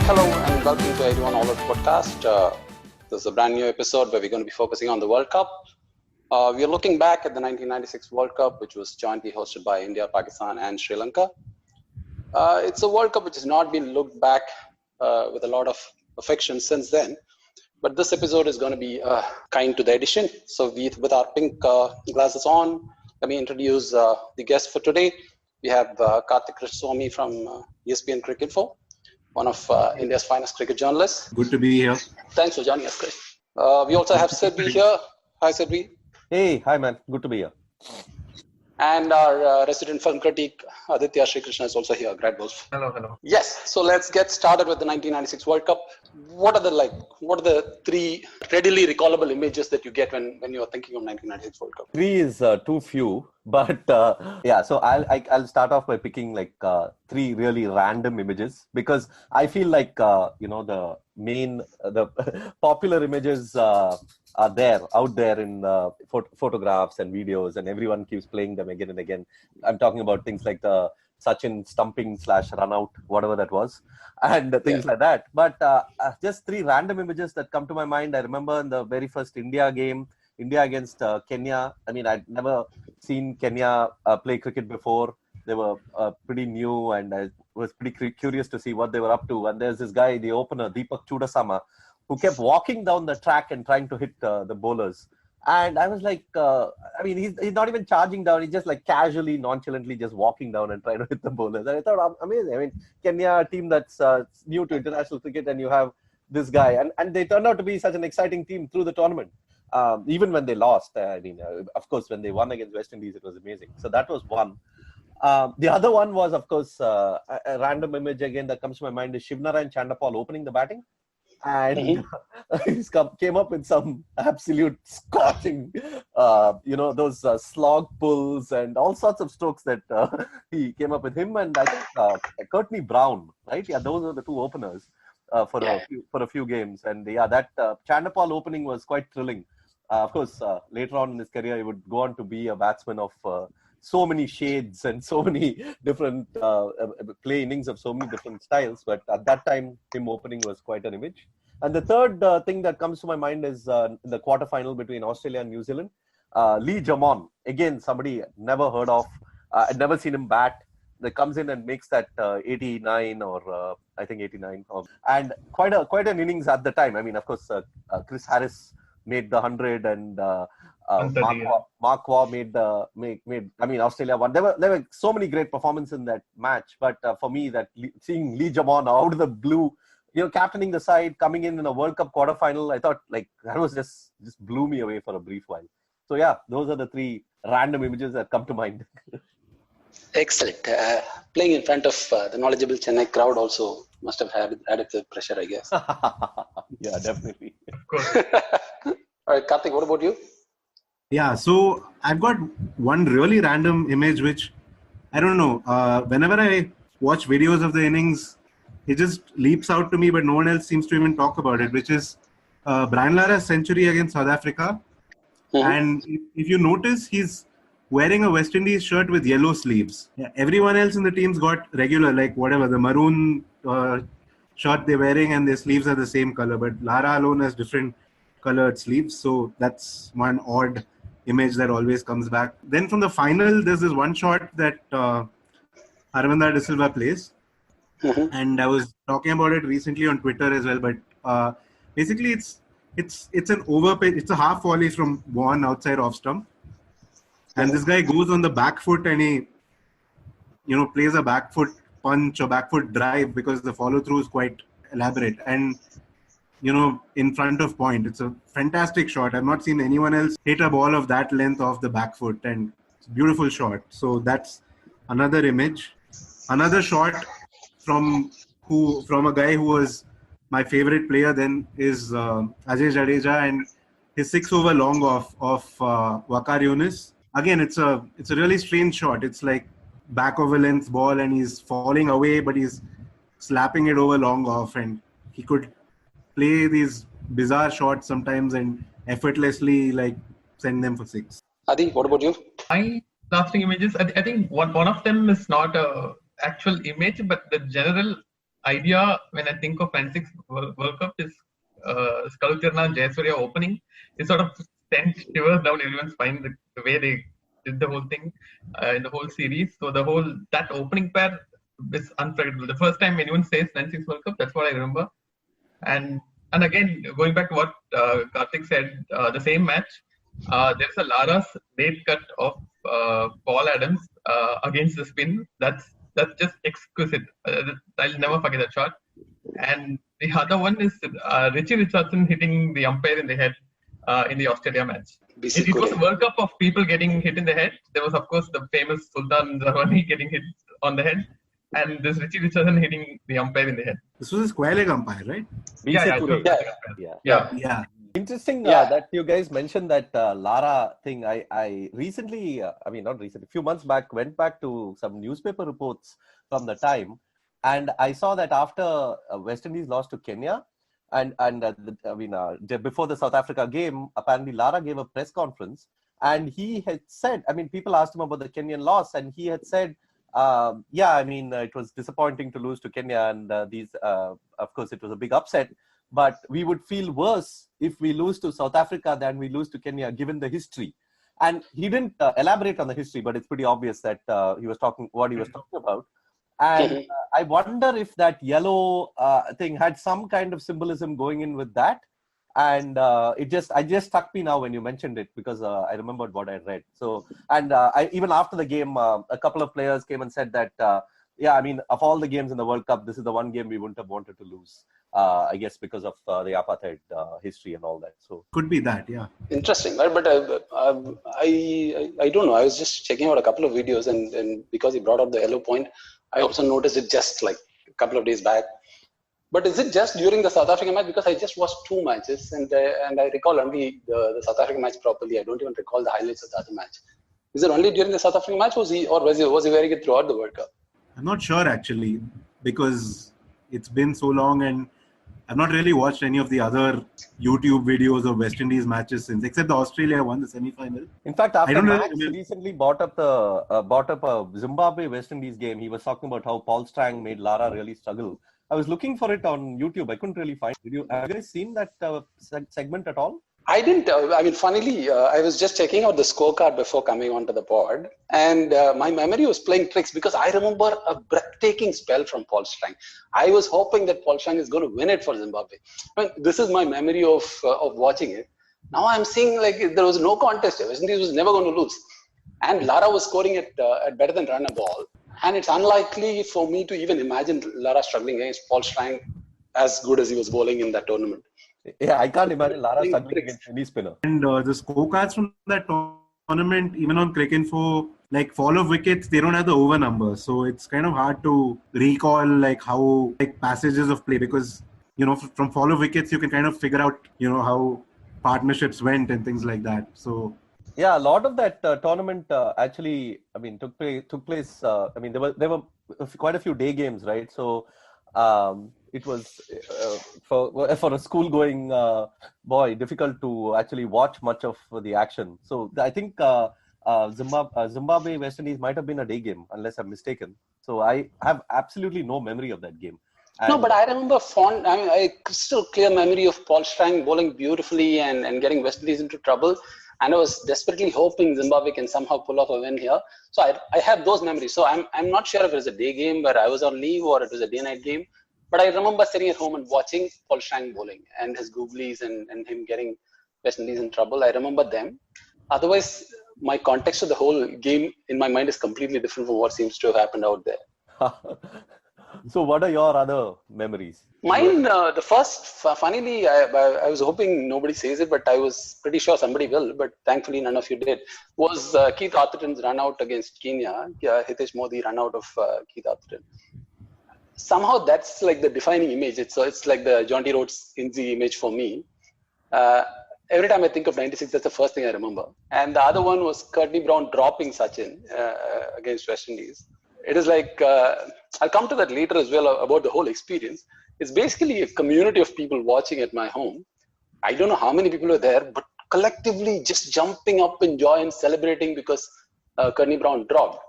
Hello and welcome to 81 All Out podcast. This is a brand new episode where we're going to be focusing on the World Cup. We are looking back at the 1996 World Cup, which was jointly hosted by India, Pakistan, and Sri Lanka. It's a World Cup which has not been looked back with a lot of affection since then. But this episode is going to be kind to the edition. So with our pink glasses on, let me introduce the guest for today. We have Karthik Krishnaswamy from ESPN Cricket Info, one of India's finest cricket journalists. Good to be here. Thanks for joining us, Chris. We also have Sidvi here. Hi, Sidvi. Hey, hi man. Good to be here. And our resident film critic, Aditya Sri Krishna, is also here. Great Wolf. Hello. Yes. So let's get started with the 1996 World Cup. What are the three readily recallable images that you get when you are thinking of 1996 World Cup? Three is too few, but yeah. So I'll start off by picking three really random images because I feel like the popular images are out there in photographs and videos, and everyone keeps playing them again and again. I'm talking about things like the Sachin stumping / run out, whatever that was, and things like that. But just three random images that come to my mind. I remember in the very first India game, India against Kenya. I mean, I'd never seen Kenya play cricket before. They were pretty new, and I was pretty curious to see what they were up to. And there's this guy, the opener, Deepak Chudasama, who kept walking down the track and trying to hit the bowlers. And I was like, he's not even charging down. He's just casually, nonchalantly just walking down and trying to hit the bowlers. And I thought, amazing. I mean, Kenya, a team that's new to international cricket, and you have this guy. And they turned out to be such an exciting team through the tournament. Even when they lost, of course, when they won against West Indies, it was amazing. So that was one. The other one was, of course, a random image again that comes to my mind is Shivnarayan Chandapal opening the batting. And he came up with some absolute scorching, those slog pulls and all sorts of strokes that he came up with him. And I think Courtney Brown, right? Yeah, those are the two openers for a few games. And that Chandapal opening was quite thrilling. Of course, later on in his career, he would go on to be a batsman of so many shades and so many different play innings of so many different styles. But at that time, him opening was quite an image. And the third thing that comes to my mind is the quarterfinal between Australia and New Zealand. Lee Jamon, again, somebody never heard of. I'd never seen him bat. That comes in and makes that 89 or I think 89. And quite an innings at the time. I mean, of course, Chris Harris made the 100 and Mark Waugh made Australia won. There were so many great performances in that match, but for me, seeing Lee Jamon out of the blue, captaining the side, coming in a World Cup quarterfinal, I thought that was just blew me away for a brief while. So yeah, those are the three random images that come to mind. Excellent. Playing in front of the knowledgeable Chennai crowd also must have had added the pressure, I guess. Yeah, definitely. Of course. All right, Karthik, what about you? Yeah, so I've got one really random image which, I don't know, whenever I watch videos of the innings, it just leaps out to me, but no one else seems to even talk about it, which is Brian Lara's century against South Africa. Mm-hmm. And if you notice, he's wearing a West Indies shirt with yellow sleeves. Yeah, everyone else in the team's got regular, the maroon shirt they're wearing and their sleeves are the same color, but Lara alone has different colored sleeves. So that's one odd image that always comes back. Then from the final, there's this one shot that Aravinda De Silva plays. Mm-hmm. And I was talking about it recently on Twitter as well, but basically it's an overpitch. It's a half volley from one outside off stump. And this guy goes on the back foot and he, plays a back foot punch or back foot drive because the follow through is quite elaborate. And, in front of point, it's a fantastic shot. I've not seen anyone else hit a ball of that length off the back foot, and it's a beautiful shot. So that's another image. Another shot from a guy who was my favorite player then is Ajay Jadeja and his 6-over long off of Waqar Younis. Again, it's a really strange shot. It's like back of a length ball and he's falling away, but he's slapping it over long off, and he could play these bizarre shots sometimes and effortlessly send them for six. Adi, what about you? My lasting images, I think one of them is not a actual image, but the general idea when I think of 96 World Cup is Skalkirna and Jayasurya opening. It sort of sent shivers down everyone's spine, the way they did the whole thing in the whole series. So that opening pair is unforgettable. The first time anyone says 96 World Cup, that's what I remember. And again, going back to what Karthik said, the same match, there's a Lara's late cut of Paul Adams against the spin. That's just exquisite. I'll never forget that shot. And the other one is Richie Richardson hitting the umpire in the head in the Australia match. BC It was a World Cup of people getting hit in the head. There was, of course, the famous Sultan Zarawani getting hit on the head. And this Richie Richardson hitting the umpire in the head. This was a square leg umpire, right? BC Cooray. Yeah. Interesting that you guys mentioned that Lara thing. I recently, not recently, a few months back, went back to some newspaper reports from the time, and I saw that after West Indies lost to Kenya, before the South Africa game, apparently Lara gave a press conference, and he had said, people asked him about the Kenyan loss, and he had said, it was disappointing to lose to Kenya, and of course, it was a big upset. But we would feel worse if we lose to South Africa than we lose to Kenya, given the history. And he didn't elaborate on the history, but it's pretty obvious that he was talking about. And I wonder if that yellow thing had some kind of symbolism going in with that. And it just struck me now when you mentioned it, because I remembered what I read. So, and even after the game, a couple of players came and said that, of all the games in the World Cup, this is the one game we wouldn't have wanted to lose. I guess because of the apartheid history and all that. So could be that, yeah. Interesting, right? But I don't know. I was just checking out a couple of videos, and because he brought up the yellow point, I also noticed it just like a couple of days back. But is it just during the South African match? Because I just watched two matches, and I recall only the South African match properly. I don't even recall the highlights of the other match. Is it only during the South African match, was he very good throughout the World Cup? I'm not sure actually, because it's been so long, and I've not really watched any of the other YouTube videos of West Indies matches since, except the Australia won the semi-final. In fact, after Max recently bought up a Zimbabwe West Indies game, he was talking about how Paul Strang made Lara really struggle. I was looking for it on YouTube. I couldn't really find it. Have you guys seen that segment at all? I didn't. Funnily, I was just checking out the scorecard before coming onto the pod, and my memory was playing tricks because I remember a breathtaking spell from Paul Strang. I was hoping that Paul Strang is going to win it for Zimbabwe. This is my memory of watching it. Now I'm seeing like there was no contest. West Indies was never going to lose, and Lara was scoring at better than run a ball. And it's unlikely for me to even imagine Lara struggling against Paul Strang as good as he was bowling in that tournament. Yeah, I can't imagine Lara struggling against any spinner. And the scorecards from that tournament, even on Cricinfo, like fall of wickets, they don't have the over numbers. So it's kind of hard to recall like how like passages of play, because, from fall of wickets, you can kind of figure out, how partnerships went and things like that. So yeah, a lot of that tournament actually, took place. There were quite a few day games, right? So it was for a school-going boy difficult to actually watch much of the action. So I think Zimbabwe West Indies might have been a day game, unless I'm mistaken. So I have absolutely no memory of that game. No, but I remember I crystal clear memory of Paul Strang bowling beautifully and getting West Indies into trouble. And I was desperately hoping Zimbabwe can somehow pull off a win here. So I have those memories. So I'm not sure if it was a day game where I was on leave or it was a day-night game. But I remember sitting at home and watching Paul Strang bowling and his googlies and him getting West Indies in trouble. I remember them. Otherwise, my context of the whole game in my mind is completely different from what seems to have happened out there. So what are your other memories? Mine, the first, funnily, I was hoping nobody says it, but I was pretty sure somebody will, but thankfully none of you did, was Keith Atherton's run out against Kenya. Hitesh Modi run out of Keith Atherton. Somehow that's like the defining image. It's like the John T. Rhodes Inzi image for me. Every time I think of 96, that's the first thing I remember. And the other one was Courtney Brown dropping Sachin against West Indies. It is like, I'll come to that later as well about the whole experience. It's basically a community of people watching at my home. I don't know how many people are there, but collectively just jumping up in joy and celebrating because Courtney Brown dropped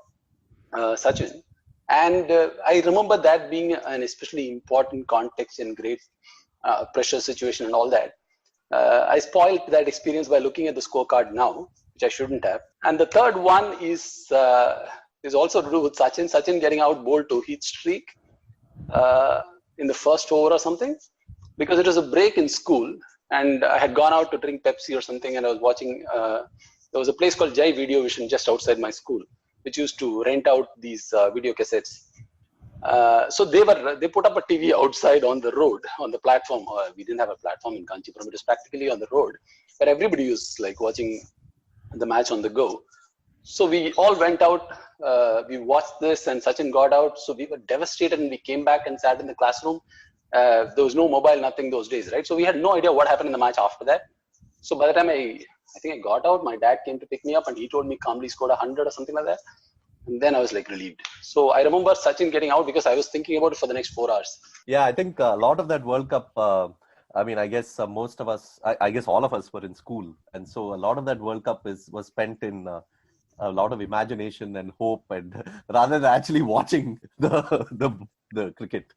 Sachin. And I remember that being an especially important context in great pressure situation and all that. I spoiled that experience by looking at the scorecard now, which I shouldn't have. And the third one is also to do with Sachin getting out bowled to heat streak in the first over or something, because it was a break in school and I had gone out to drink Pepsi or something, and I was watching. There was a place called Jai Video Vision just outside my school, which used to rent out these video cassettes. So they put up a TV outside on the road, on the platform. We didn't have a platform in Kanchipuram. It was practically on the road, but everybody was like watching the match on the go. So we all went out. We watched this, and Sachin got out. So we were devastated, and we came back and sat in the classroom. There was no mobile, nothing those days, right? So we had no idea what happened in the match after that. So by the time I think I got out, my dad came to pick me up, and he told me calmly scored 100 or something like that. And then I was like relieved. So I remember Sachin getting out because I was thinking about it for the next 4 hours. Yeah, I think a lot of that World Cup, I mean, I guess most of us, I guess all of us were in school. And so a lot of that World Cup was spent in a lot of imagination and hope, and rather than actually watching the cricket.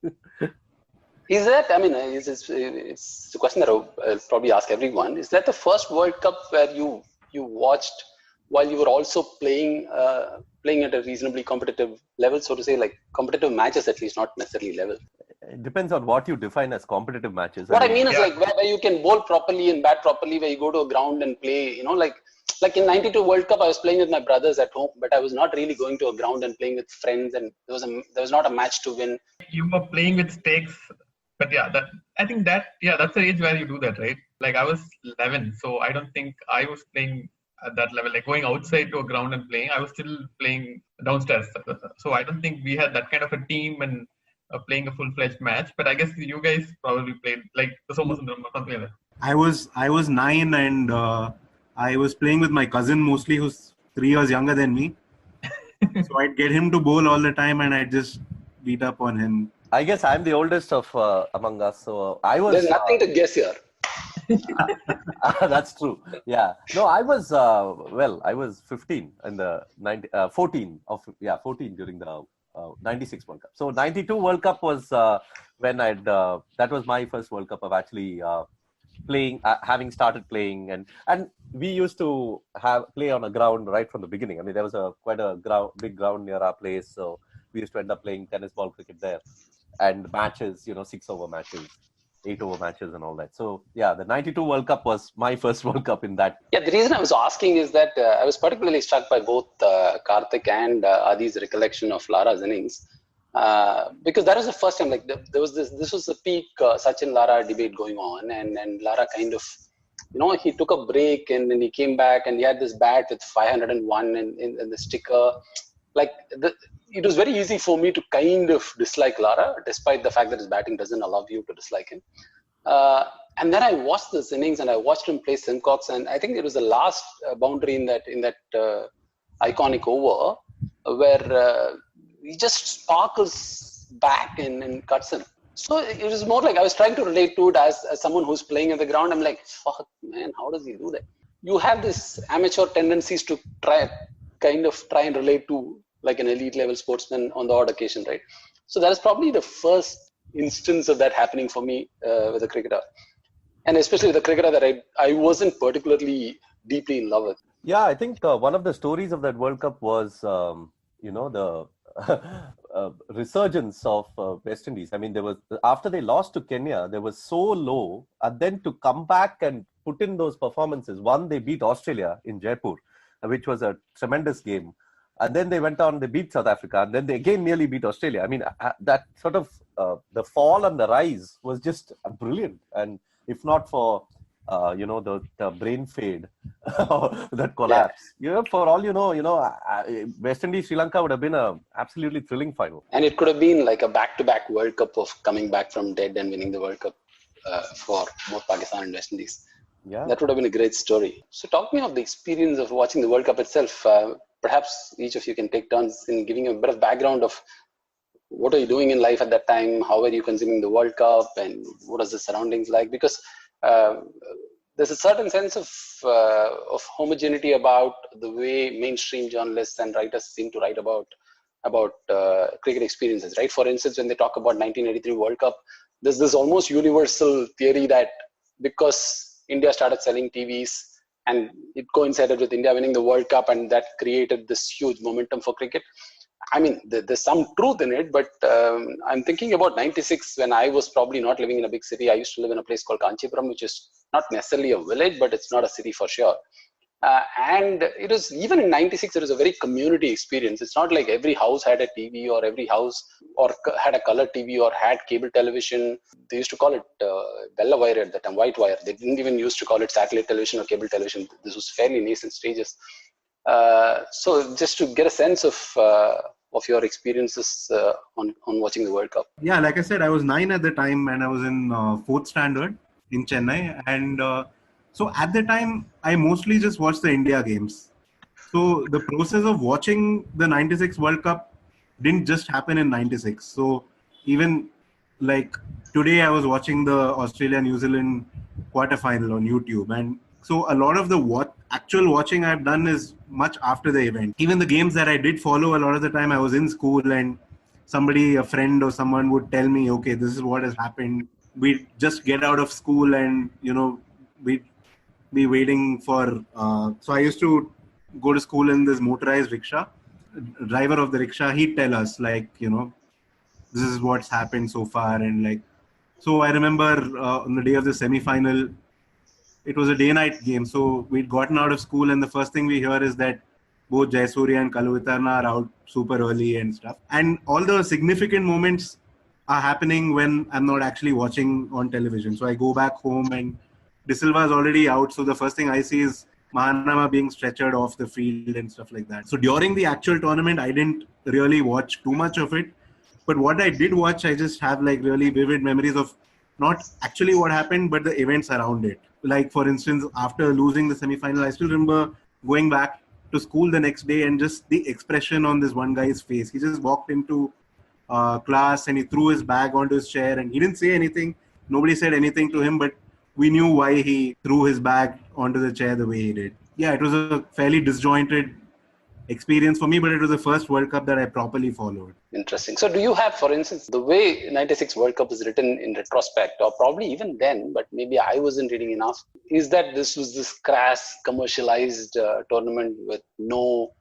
Is that, I mean, it's a question that I'll probably ask everyone. Is that the first World Cup where you watched while you were also playing at a reasonably competitive level, so to say, like competitive matches at least, not necessarily level? It depends on what you define as competitive matches. What I mean is like where you can bowl properly and bat properly, where you go to a ground and play, you know, like in 92 World Cup, I was playing with my brothers at home, but I was not really going to a ground and playing with friends, and there was not a match to win. You were playing with stakes, but I think that's the age where you do that, right? Like I was 11, so I don't think I was playing at that level, like going outside to a ground and playing. I was still playing downstairs, so I don't think we had that kind of a team and playing a full-fledged match. But I guess you guys probably played like the Somasundaram or something like that. I was 9, and I was playing with my cousin mostly, who's 3 years younger than me. So I'd get him to bowl all the time, and I'd just beat up on him. I guess I'm the oldest of among us, so I was. There's nothing to guess here. That's true. Yeah. No, I was I was 15 in the 14 during the 96 World Cup. So 92 World Cup was when that was my first World Cup of actually playing, having started playing, and we used to play on a ground right from the beginning. I mean, there was quite a big ground near our place, so we used to end up playing tennis ball cricket there, and matches, 6-over matches, 8-over matches, and all that. So yeah, the 92 World Cup was my first World Cup in that. Yeah, the reason I was asking is that I was particularly struck by both Karthik and Adi's recollection of Lara's innings. Because that was the first time, like there was this was the peak Sachin Lara debate going on, and Lara kind of, he took a break and then he came back and he had this bat with 501 and the sticker. Like it was very easy for me to kind of dislike Lara, despite the fact that his batting doesn't allow you to dislike him. And then I watched this innings and I watched him play Simcox, and I think it was the last boundary in that iconic over where he just sparkles back and cuts him. So it was more like I was trying to relate to it as someone who's playing at the ground. I'm like, fuck, man, how does he do that? You have this amateur tendencies to try and relate to like an elite level sportsman on the odd occasion, right? So that is probably the first instance of that happening for me with a cricketer. And especially with a cricketer that I wasn't particularly deeply in love with. Yeah, I think one of the stories of that World Cup was, the resurgence of West Indies. I mean, there was, after they lost to Kenya, they were so low, and then to come back and put in those performances. One, they beat Australia in Jaipur, which was a tremendous game. And then they went on, they beat South Africa, and then they again nearly beat Australia. I mean, that sort of, the fall and the rise was just brilliant. And if not for, the brain fade, that collapse. Yeah. For all West Indies, Sri Lanka would have been a absolutely thrilling final. And it could have been like a back-to-back World Cup of coming back from dead and winning the World Cup for both Pakistan and West Indies. Yeah, that would have been a great story. So talking of the experience of watching the World Cup itself, perhaps each of you can take turns in giving a bit of background of what are you doing in life at that time, how were you consuming the World Cup, and what was the surroundings like? Because there's a certain sense of homogeneity about the way mainstream journalists and writers seem to write about about cricket experiences, right? For instance, when they talk about 1983 World Cup, there's this almost universal theory that because India started selling TVs and it coincided with India winning the World Cup, and that created this huge momentum for cricket. I mean, there's some truth in it, but I'm thinking about 96 when I was probably not living in a big city. I used to live in a place called Kanchipuram, which is not necessarily a village, but it's not a city for sure. And it was, even in 96, it was a very community experience. It's not like every house had a TV or every house or had a color TV or had cable television. They used to call it Bella wire at the time, white wire. They didn't even used to call it satellite television or cable television. This was fairly nascent stages. So just to get a sense of your experiences on watching the World Cup. Yeah, like I said, I was 9 at the time and I was in 4th standard in Chennai. And so at the time, I mostly just watched the India games. So the process of watching the 96 World Cup didn't just happen in 96. So even like today, I was watching the Australia-New Zealand quarterfinal on YouTube. And so a lot of the actual watching I've done is much after the event. Even the games that I did follow, a lot of the time I was in school and somebody, a friend or someone would tell me, okay, this is what has happened. We'd just get out of school and, we'd be waiting for... So I used to go to school in this motorized rickshaw. Driver of the rickshaw, he'd tell us this is what's happened so far. And so I remember on the day of the semi-final, it was a day-night game. So we'd gotten out of school and the first thing we hear is that both Jayasuriya and Kaluvitarna are out super early and stuff. And all the significant moments are happening when I'm not actually watching on television. So I go back home and De Silva is already out. So the first thing I see is Mahanama being stretchered off the field and stuff like that. So during the actual tournament, I didn't really watch too much of it. But what I did watch, I just have really vivid memories of not actually what happened, but the events around it. Like, for instance, after losing the semi-final, I still remember going back to school the next day and just the expression on this one guy's face. He just walked into class and he threw his bag onto his chair and he didn't say anything. Nobody said anything to him, but we knew why he threw his bag onto the chair the way he did. Yeah, it was a fairly disjointed experience for me, but it was the first World Cup that I properly followed. Interesting. So do you have, for instance, the way 96 World Cup is written in retrospect, or probably even then, but maybe I wasn't reading enough, is that this was this crass, commercialized tournament with no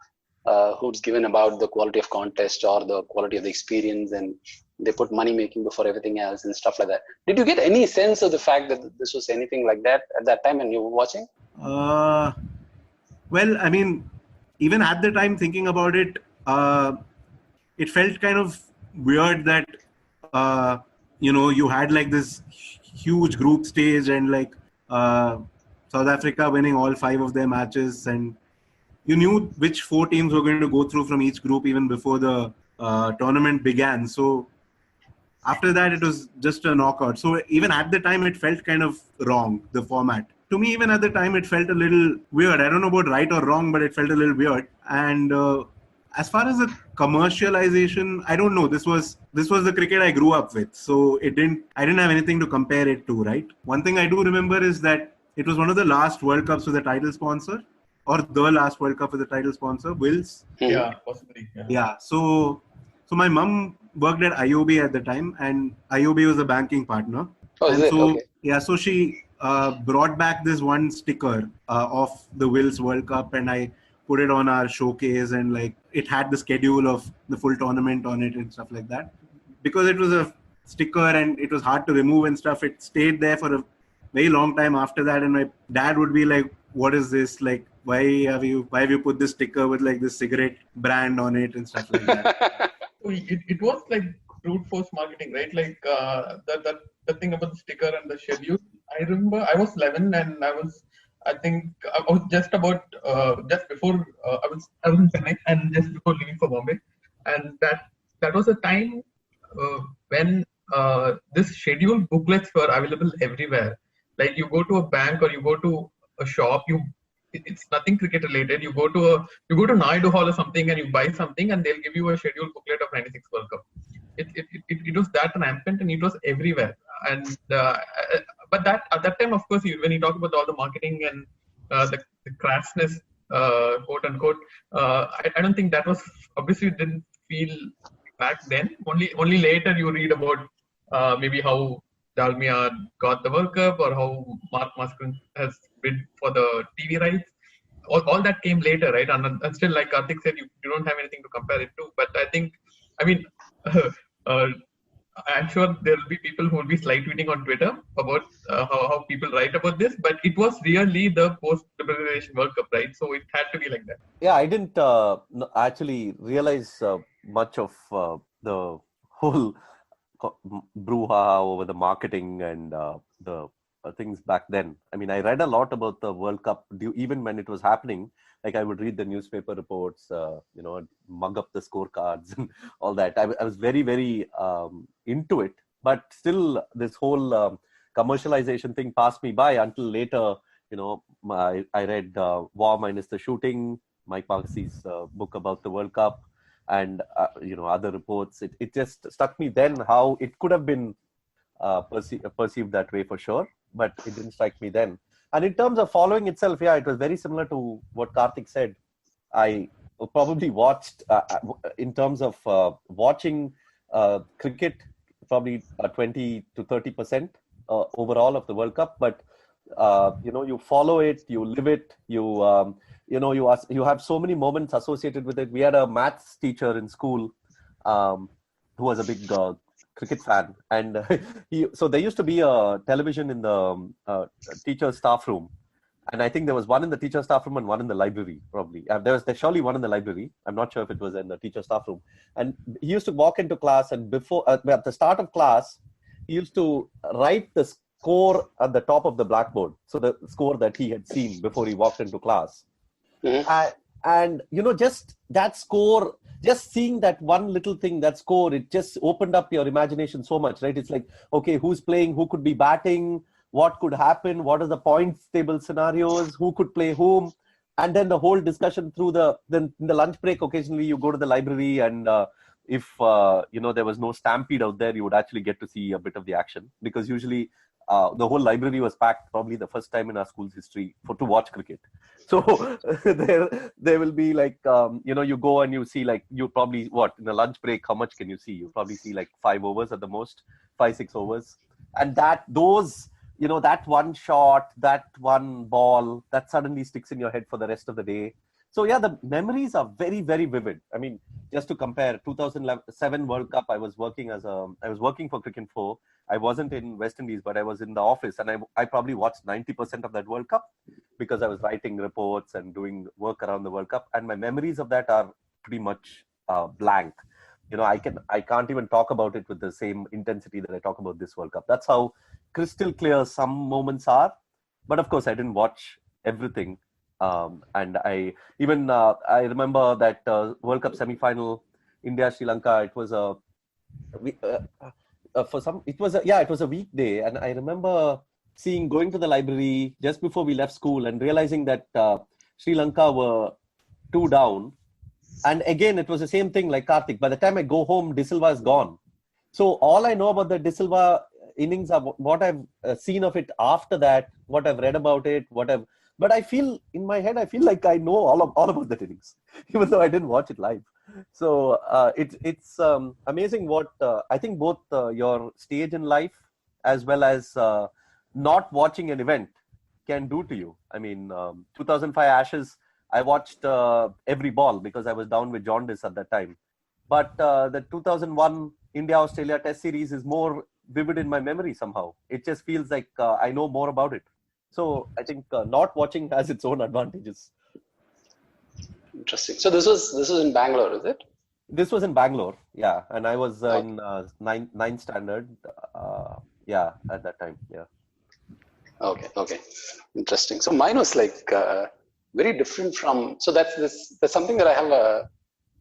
hoots given about the quality of contest or the quality of the experience, and they put money making before everything else and stuff like that. Did you get any sense of the fact that this was anything like that at that time when you were watching? Well, I mean, even at the time thinking about it, it felt kind of weird that, you had this huge group stage and South Africa winning all 5 of their matches. And you knew which 4 teams were going to go through from each group even before the tournament began. So after that, it was just a knockout. So even at the time, it felt kind of wrong, the format. To me, even at the time, it felt a little weird. I don't know about right or wrong, but it felt a little weird. And as far as the commercialization, I don't know. This was the cricket I grew up with. So I didn't have anything to compare it to, right? One thing I do remember is that it was one of the last World Cups with a title sponsor, or the last World Cup with a title sponsor, Wills. Yeah, possibly. Yeah. So my mum worked at IOB at the time, and IOB was a banking partner. Oh, is it? Okay. Yeah, so she brought back this one sticker of the Wills World Cup, and I put it on our showcase, and it had the schedule of the full tournament on it and stuff like that. Because it was a sticker and it was hard to remove and stuff, it stayed there for a very long time after that. And my dad would be like, "What is this? Why have you put this sticker with this cigarette brand on it and stuff like that?" It was brute force marketing, right? The thing about the sticker and the schedule. I remember I was 11 and I was just before I was in Chennai and just before leaving for Bombay, and that was a time when this schedule booklets were available everywhere. You go to a bank or you go to a shop, it's nothing cricket related. You go to Naidu Hall or something and you buy something and they'll give you a schedule booklet of 96 World Cup. It was that rampant and it was everywhere. And but that at that time, of course, when you talk about all the marketing and the crassness, quote unquote, I don't think that was obviously didn't feel back then. Only later you read about maybe how Dalmia got the World Cup or how Mark Muskin has bid for the TV rights. All that came later, right? And still, like Karthik said, you don't have anything to compare it to. But I mean, I'm sure there will be people who will be slide tweeting on Twitter about how people write about this. But it was really the post-liberalization World Cup, right? So it had to be like that. Yeah, I didn't actually realize much of the whole brouhaha over the marketing and the things back then. I mean, I read a lot about the World Cup even when it was happening. Like I would read the newspaper reports, mug up the scorecards and all that. I was very, very into it. But still, this whole commercialization thing passed me by until later. I read War Minus the Shooting, Mike Marquesee's book about the World Cup, and other reports. It just struck me then how it could have been perceived that way for sure, but it didn't strike me then. And in terms of following itself, yeah, it was very similar to what Karthik said. I probably watched, in terms of watching cricket, probably 20 to 30% overall of the World Cup. But you follow it, you live it, you have so many moments associated with it. We had a maths teacher in school who was a big cricket fan, and so there used to be a television in the teacher's staff room, and I think there was one in the teacher's staff room and one in the library. Probably there's surely one in the library. I'm not sure if it was in the teacher's staff room. And he used to walk into class, and before at the start of class, he used to write the score at the top of the blackboard. So the score that he had seen before he walked into class. Mm-hmm. And just that score, just seeing that one little thing, that score, it just opened up your imagination so much, right? It's like, okay, who's playing, who could be batting, what could happen, what are the points table scenarios, who could play whom, and then the whole discussion then in the lunch break, occasionally you go to the library, and if there was no stampede out there, you would actually get to see a bit of the action, because usually the whole library was packed, probably the first time in our school's history, to watch cricket. So there will be like, you go and you see, like, you probably, in the lunch break, how much can you see? You probably see like 5 overs at the most, 5-6 overs. And that one shot, that one ball, that suddenly sticks in your head for the rest of the day. So yeah, the memories are very, very vivid. I mean, just to compare, 2007 World Cup, I was working for Cricinfo. I wasn't in West Indies, but I was in the office, and I probably watched 90% of that World Cup because I was writing reports and doing work around the World Cup. And my memories of that are pretty much blank. I can't even talk about it with the same intensity that I talk about this World Cup. That's how crystal clear some moments are. But of course, I didn't watch everything. And I remember that World Cup semi-final, India Sri Lanka. It was it was a weekday, and I remember going to the library just before we left school and realizing that Sri Lanka were 2 down. And again, it was the same thing like Karthik. By the time I go home, De Silva is gone. So all I know about the De Silva innings are what I've seen of it after that, what I've read about it, but I feel in my head, I feel like I know all about that innings, even though I didn't watch it live. So it's amazing what I think both your stage in life as well as not watching an event can do to you. I mean, 2005 Ashes, I watched every ball because I was down with jaundice at that time. But the 2001 India-Australia Test Series is more vivid in my memory somehow. It just feels like I know more about it. So I think not watching has its own advantages. Interesting. So this was in Bangalore, is it? This was in Bangalore, yeah. And I was in ninth standard, at that time, yeah. Okay. Interesting. So mine was like very different from. So that's something that I have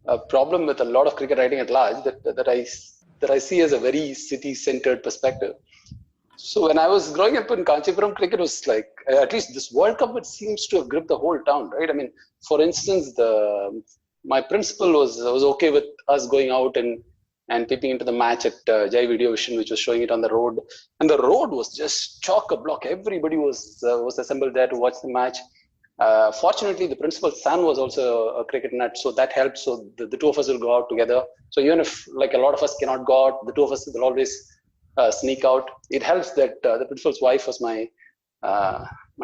a problem with a lot of cricket writing at large. That I see as a very city-centered perspective. So when I was growing up in Kanchipuram, cricket was like, at least this World Cup, it seems to have gripped the whole town, right? I mean, for instance, my principal was okay with us going out and peeping into the match at Jai Video Vision, which was showing it on the road. And the road was just chock-a-block. Everybody was assembled there to watch the match. Fortunately, the principal's son was also a cricket nut, so that helped. So the two of us will go out together. So even if like a lot of us cannot go out, the two of us will always sneak out. It helps that the principal's wife was my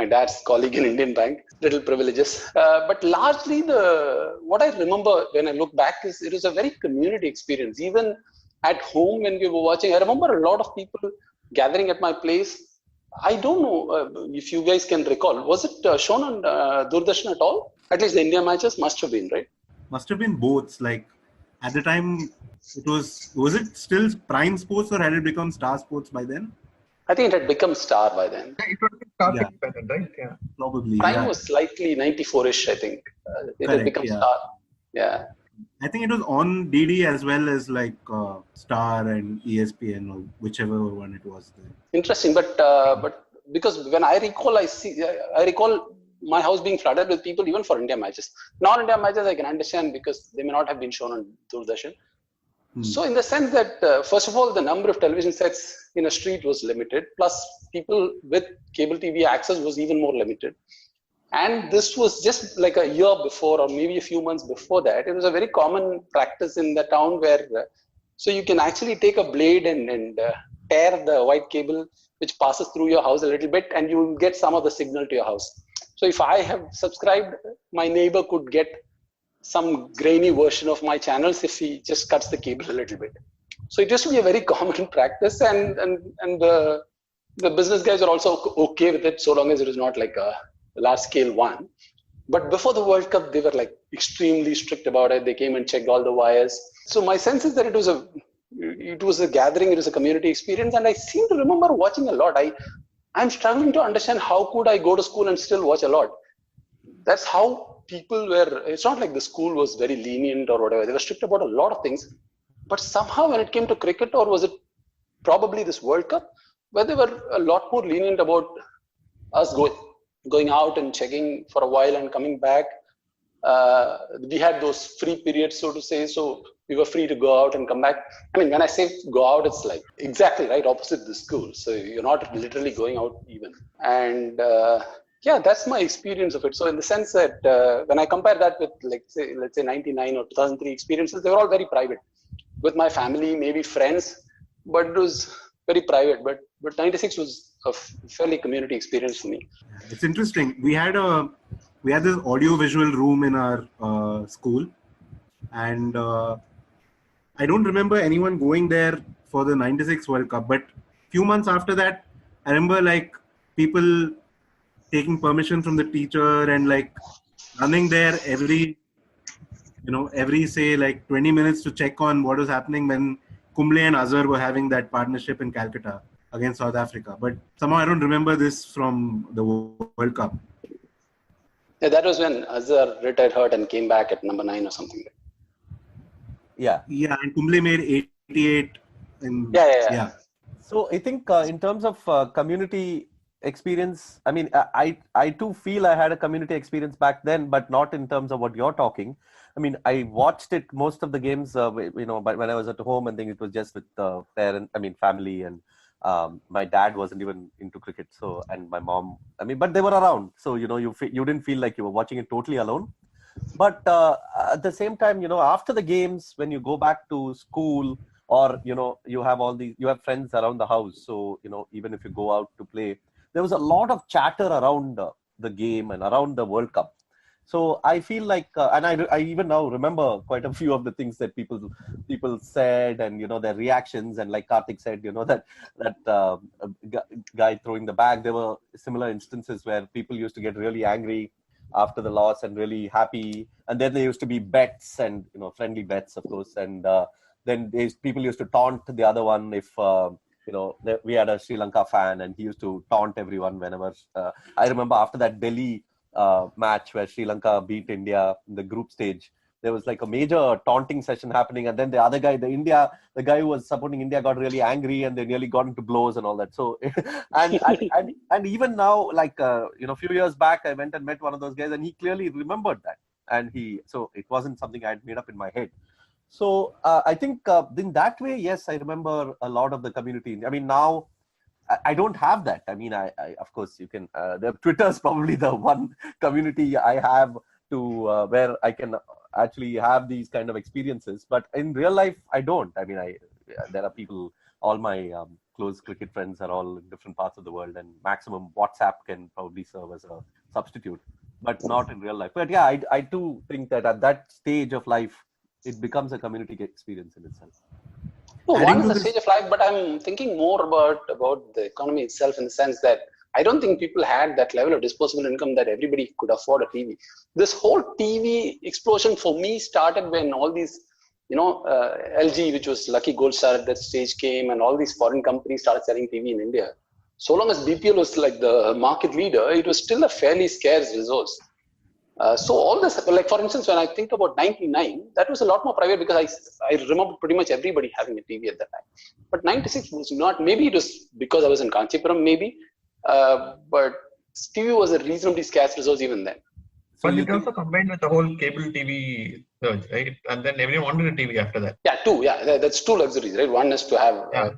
dad's colleague in Indian Bank. Little privileges, but largely what I remember when I look back is it was a very community experience. Even at home when we were watching, I remember a lot of people gathering at my place. I don't know if you guys can recall. Was it shown on Doordarshan at all? At least the India matches must have been, right? Must have been both. Like at the time, it was it still Prime Sports or had it become Star Sports by then? I think it had become Star by then. It was starting Yeah. by then, right? Yeah. Probably. Prime Yeah. was slightly 94-ish, I think. It had Correct, become yeah. Star. Yeah. I think it was on DD as well as like Star and ESPN or whichever one it was. There. Interesting, but because when I recall my house being flooded with people even for India matches. Non-India matches I can understand because they may not have been shown on Doordarshan. So in the sense that, first of all, the number of television sets in a street was limited, plus people with cable TV access was even more limited. And this was just like a year before or maybe a few months before that. It was a very common practice in the town where, so you can actually take a blade and tear the white cable which passes through your house a little bit and you will get some of the signal to your house. So if I have subscribed, my neighbor could get some grainy version of my channels if he just cuts the cable a little bit. So it used to be a very common practice, and the business guys are also okay with it so long as it is not like a large scale one. But before the World Cup, they were like extremely strict about it. They came and checked all the wires. So my sense is that it was a gathering, it was a community experience, and I seem to remember watching a lot. I'm struggling to understand how could I go to school and still watch a lot. That's how people were. It's not like the school was very lenient or whatever. They were strict about a lot of things. But somehow when it came to cricket, or was it probably this World Cup, where they were a lot more lenient about us going out and checking for a while and coming back. We had those free periods, so to say, so we were free to go out and come back. I mean, when I say go out, it's like exactly right opposite the school. So you're not literally going out even. And yeah, that's my experience of it. So in the sense that when I compare that with let's say 99 or 2003 experiences, they were all very private. With my family, maybe friends, but it was very private. But 96 was a fairly community experience for me. It's interesting. We had this audio visual room in our school, and I don't remember anyone going there for the 96 World Cup. But few months after that, I remember like people taking permission from the teacher and like running there every say like 20 minutes to check on what was happening when Kumble and Azhar were having that partnership in Calcutta against South Africa. But somehow I don't remember this from the World Cup. Yeah, that was when Azhar retired hurt and came back at number 9 or something. Yeah. Yeah, and Kumble made 88. Yeah. So I think in terms of community experience, I mean, I too feel I had a community experience back then, but not in terms of what you're talking. I mean, I watched it most of the games, but when I was at home, and think it was just with family, and my dad wasn't even into cricket, so, and my mom, but they were around, so you didn't feel like you were watching it totally alone. But at the same time, after the games, when you go back to school, or you have friends around the house, so even if you go out to play, there was a lot of chatter around the game and around the World Cup. So I feel like, and I even now remember quite a few of the things that people said, and their reactions, and like Karthik said, that guy throwing the bag. There were similar instances where people used to get really angry after the loss and really happy, and then there used to be bets and friendly bets, of course, and then people used to taunt the other one if. We had a Sri Lanka fan, and he used to taunt everyone whenever. I remember after that Delhi match where Sri Lanka beat India in the group stage, there was like a major taunting session happening, and then the other guy, the guy who was supporting India, got really angry, and they nearly got into blows and all that. So, and even now, like a few years back, I went and met one of those guys, and he clearly remembered that, and so it wasn't something I had made up in my head. So I think in that way, yes, I remember a lot of the community. I mean, now I don't have that. I mean, I of course you can. Twitter is probably the one community I have to where I can actually have these kind of experiences. But in real life, I don't. I mean, there are people. All my close cricket friends are all in different parts of the world, and maximum WhatsApp can probably serve as a substitute, but not in real life. But yeah, I do think that at that stage of life, it becomes a community experience in itself. No, one is the stage of life, but I'm thinking more about the economy itself, in the sense that I don't think people had that level of disposable income that everybody could afford a TV. This whole TV explosion for me started when all these, LG, which was Lucky Gold Star at that stage, came, and all these foreign companies started selling TV in India. So long as BPL was like the market leader, it was still a fairly scarce resource. So all this, like for instance, when I think about 99, that was a lot more private, because I remember pretty much everybody having a TV at that time. But 96 was not. Maybe it was because I was in Kanchipuram, maybe. But TV was a reasonably scarce resource even then. But it also combined with the whole cable TV surge, right? And then everyone wanted a TV after that. Yeah, two. Yeah, that's two luxuries, right? One is to have a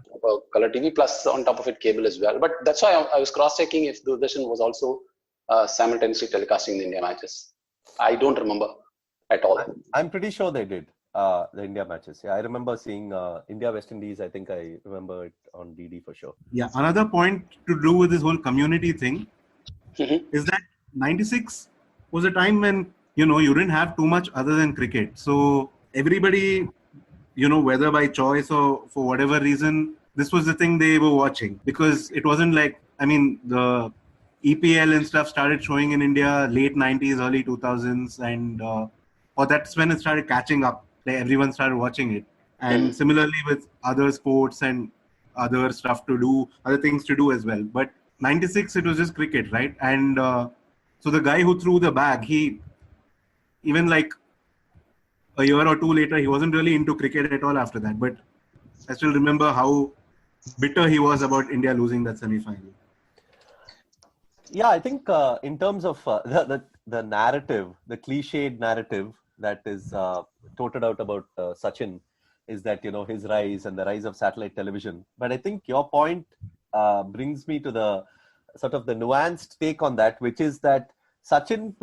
color TV, plus on top of it cable as well. But that's why I was cross-checking if Doordarshan was also simultaneously telecasting the India matches. I don't remember at all. I'm pretty sure they did the India matches. Yeah, I remember seeing India West Indies. I think I remember it on DD for sure. Yeah, another point to do with this whole community thing is that 96 was a time when, you didn't have too much other than cricket. So everybody, whether by choice or for whatever reason, this was the thing they were watching, because it wasn't like, the EPL and stuff started showing in India late 90s, early 2000s, and or that's when it started catching up. Like everyone started watching it. And similarly with other sports and other stuff to do, other things to do as well. But 96, it was just cricket, right? And so the guy who threw the bag, he, even like a year or two later, he wasn't really into cricket at all after that. But I still remember how bitter he was about India losing that semi-final. Yeah, I think in terms of the narrative, the cliched narrative that is toted out about Sachin is that, his rise and the rise of satellite television. But I think your point brings me to the sort of the nuanced take on that, which is that Sachin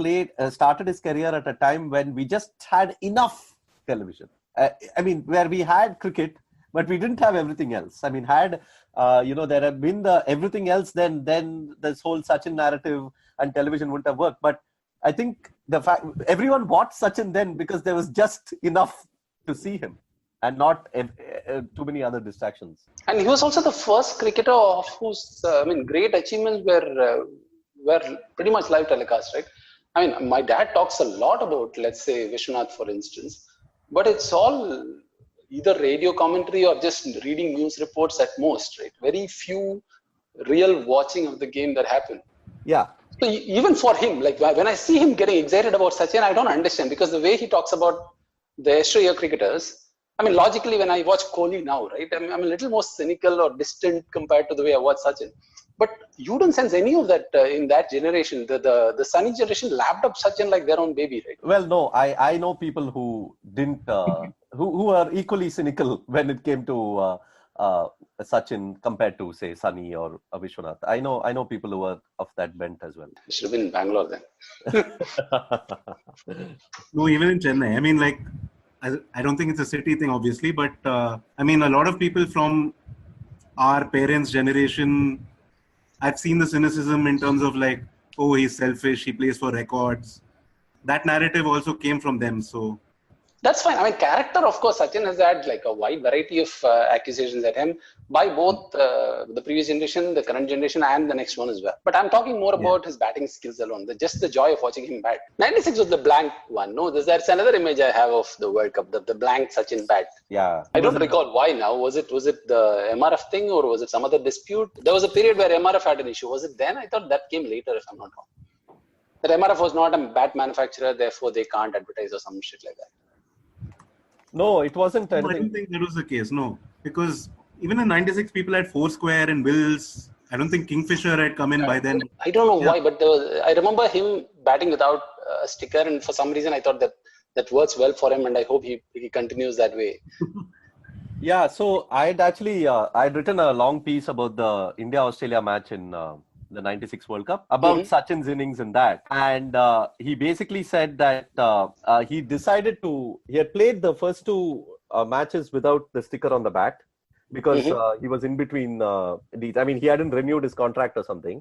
started his career at a time when we just had enough television. Where we had cricket, but we didn't have everything else. Had there had been the everything else, then this whole Sachin narrative and television wouldn't have worked. But I think the fact everyone watched Sachin then because there was just enough to see him and not too many other distractions. And he was also the first cricketer of whose great achievements were pretty much live telecast, right? My dad talks a lot about, let's say, Vishwanath, for instance, but it's all either radio commentary or just reading news reports at most, right? Very few real watching of the game that happened. Yeah. So even for him, like when I see him getting excited about Sachin, I don't understand, because the way he talks about the yesteryear cricketers, logically, when I watch Kohli now, right, I'm a little more cynical or distant compared to the way I watch Sachin. But you don't sense any of that in that generation. The Sunny generation lapped up Sachin like their own baby, right? Well, no, I know people who didn't, who are equally cynical when it came to Sachin compared to, say, Sunny or Vishwanath. I know people who are of that bent as well. You should have been in Bangalore then. No, even in Chennai. I don't think it's a city thing, obviously, but a lot of people from our parents' generation, I've seen the cynicism in terms of like, oh, he's selfish, he plays for records. That narrative also came from them. So that's fine. Character, of course, Sachin has had like a wide variety of accusations at him by both the previous generation, the current generation, and the next one as well. But I'm talking more about his batting skills alone, just the joy of watching him bat. 96 was the blank one. No, there's another image I have of the World Cup, the blank Sachin bat. Yeah. I don't recall why now. Was it the MRF thing, or was it some other dispute? There was a period where MRF had an issue. Was it then? I thought that came later, if I'm not wrong. That MRF was not a bat manufacturer, therefore they can't advertise or some shit like that. No, it wasn't. I don't think that was the case, no. Because even in 96, people had Foursquare and Wills. I don't think Kingfisher had come in by then. I don't know why, but I remember him batting without a sticker, and for some reason I thought that works well for him, and I hope he continues that way. Yeah, so I'd written a long piece about the India-Australia match in the 96 World Cup, about Sachin's innings in that. And he basically said that he had played the first two matches without the sticker on the bat because he was in between these. I mean, he hadn't renewed his contract or something.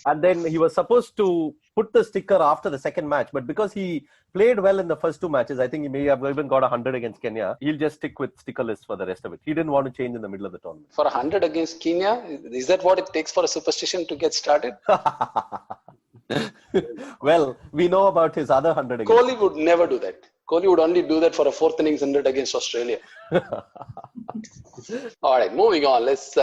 And then he was supposed to put the sticker after the second match, but because he played well in the first two matches, I think he may have even got 100 against Kenya. He'll just stick with stickerless for the rest of it. He didn't want to change in the middle of the tournament. For 100 against Kenya, is that what it takes for a superstition to get started? Well, we know about his other 100 against. Kohli would never do that. Kohli would only do that for a fourth innings 100 against Australia. All right, moving on. Let's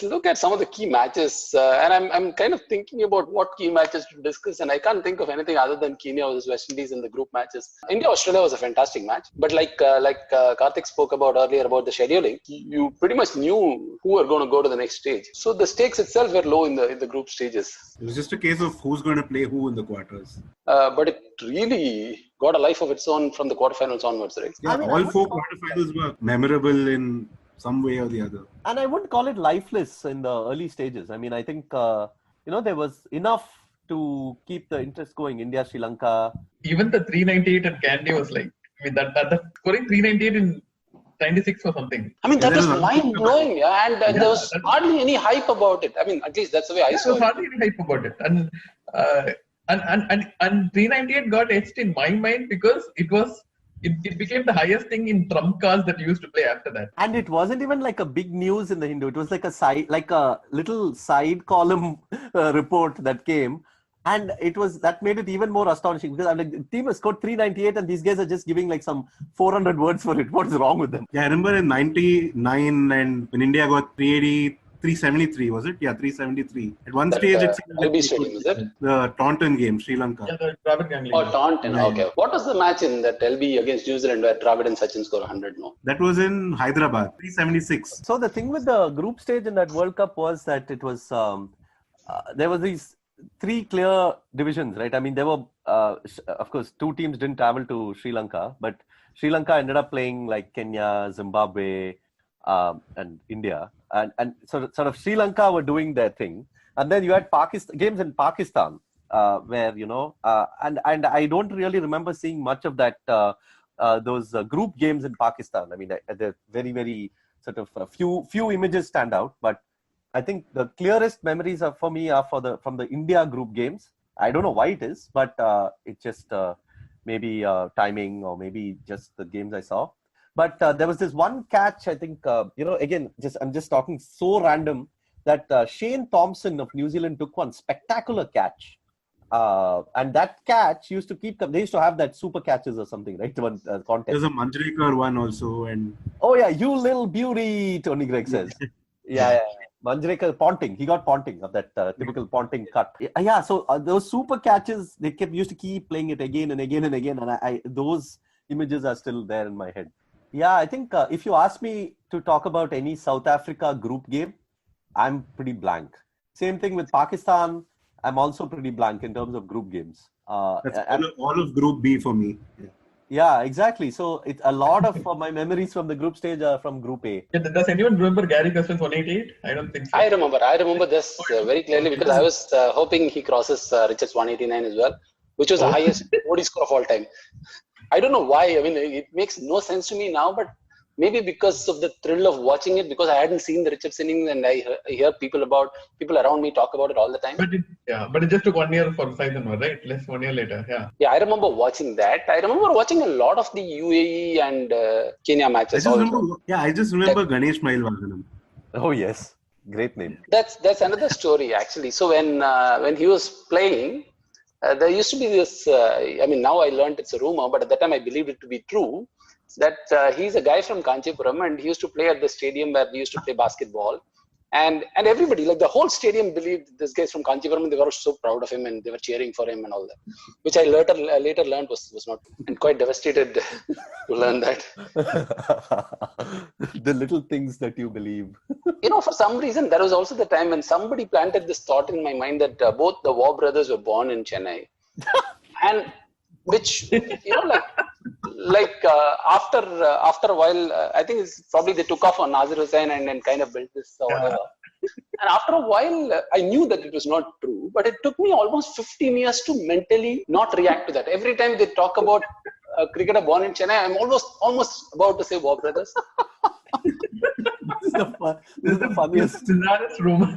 look at some of the key matches. And I'm kind of thinking about what key matches to discuss, and I can't think of anything other than Kenya versus West Indies in the group matches. India-Australia was a fantastic match, but like Karthik spoke about earlier about the scheduling, you pretty much knew who were going to go to the next stage. So the stakes itself were low in the group stages. It was just a case of who's going to play who in the quarters. But it really got a life of its own from the quarterfinals onwards, right? Yeah, all four quarterfinals were memorable in some way or the other. And I wouldn't call it lifeless in the early stages. I mean, I think, there was enough to keep the interest going. India, Sri Lanka. Even the 398 at Kandy was like, I mean, that scoring 398 in 96 or something. I mean, that was mind-blowing, and there was hardly any hype about it. I mean, at least that's the way I saw it. There was hardly any hype about it. And 398 got etched in my mind because it became the highest thing in trump cards that used to play after that. And it wasn't even like a big news in the Hindu. It was like a little side column report that came. And that made it even more astonishing because I'm like, the team has scored 398 and these guys are just giving like some 400 words for it. What is wrong with them? Yeah, I remember in 99 and when India got 373, was it? Yeah, 373. At one stage, it seemed LB Stadium, is it? The Taunton game, Sri Lanka. Yeah, the Dravid gang. Oh, Taunton, okay. What was the match in that LB against New Zealand where Dravid and Sachin scored 100? No, that was in Hyderabad, 376. So the thing with the group stage in that World Cup was that it was, there was these three clear divisions, right? I mean, there were, of course, two teams didn't travel to Sri Lanka, but Sri Lanka ended up playing like Kenya, Zimbabwe, and India. And sort of Sri Lanka were doing their thing. And then you had games in Pakistan, where, and I don't really remember seeing much of that, those group games in Pakistan. I mean, they're very, very sort of few images stand out, but I think the clearest memories from the India group games. I don't know why it is, but it's just maybe timing or maybe just the games I saw. But there was this one catch, I think, again, I'm just talking so random that Shane Thompson of New Zealand took one spectacular catch. And that catch they used to have that super catches or something, right? One contest. There's a Manjrekar one also. Oh, yeah, you little beauty, Tony Gregg says. Yeah. Manjrekar Ponting. He got Ponting of that typical Ponting cut. Yeah, so those super catches, they used to keep playing it again and again and again. And those images are still there in my head. Yeah, I think if you ask me to talk about any South Africa group game, I'm pretty blank. Same thing with Pakistan. I'm also pretty blank in terms of group games. That's all of Group B for me. Yeah, exactly. So a lot of my memories from the group stage are from Group A. Yeah, does anyone remember Gary Custon's 188? I don't think so. I remember this very clearly because I was hoping he crosses Richard's 189 as well, which was the highest OD score of all time. I don't know why. I mean, it makes no sense to me now, but maybe because of the thrill of watching it, because I hadn't seen the Richards innings and I hear people around me talk about it all the time. But it just took 1 year for Saitanwar, right? Less 1 year later, yeah. Yeah, I remember watching that. I remember watching a lot of the UAE and Kenya matches. I just remember Ganesh Mailwaganam. Oh, yes. Great name. That's another story, actually. So when he was playing, there used to be this, now I learned it's a rumor, but at that time I believed it to be true, that he's a guy from Kanchipuram and he used to play at the stadium where we used to play basketball. And everybody, like the whole stadium believed this guy's from Kanchipuram and they were so proud of him and they were cheering for him and all that, which I later learned was not, and quite devastated to learn that. The little things that you believe. For some reason, that was also the time when somebody planted this thought in my mind that both the War brothers were born in Chennai. And which, after a while, I think it's probably they took off on Nazir Hussain and kind of built this whatever. And after a while, I knew that it was not true, but it took me almost 15 years to mentally not react to that. Every time they talk about a cricketer born in Chennai, I'm almost about to say Bob Brothers. This is the funniest. Bizarrest rumor.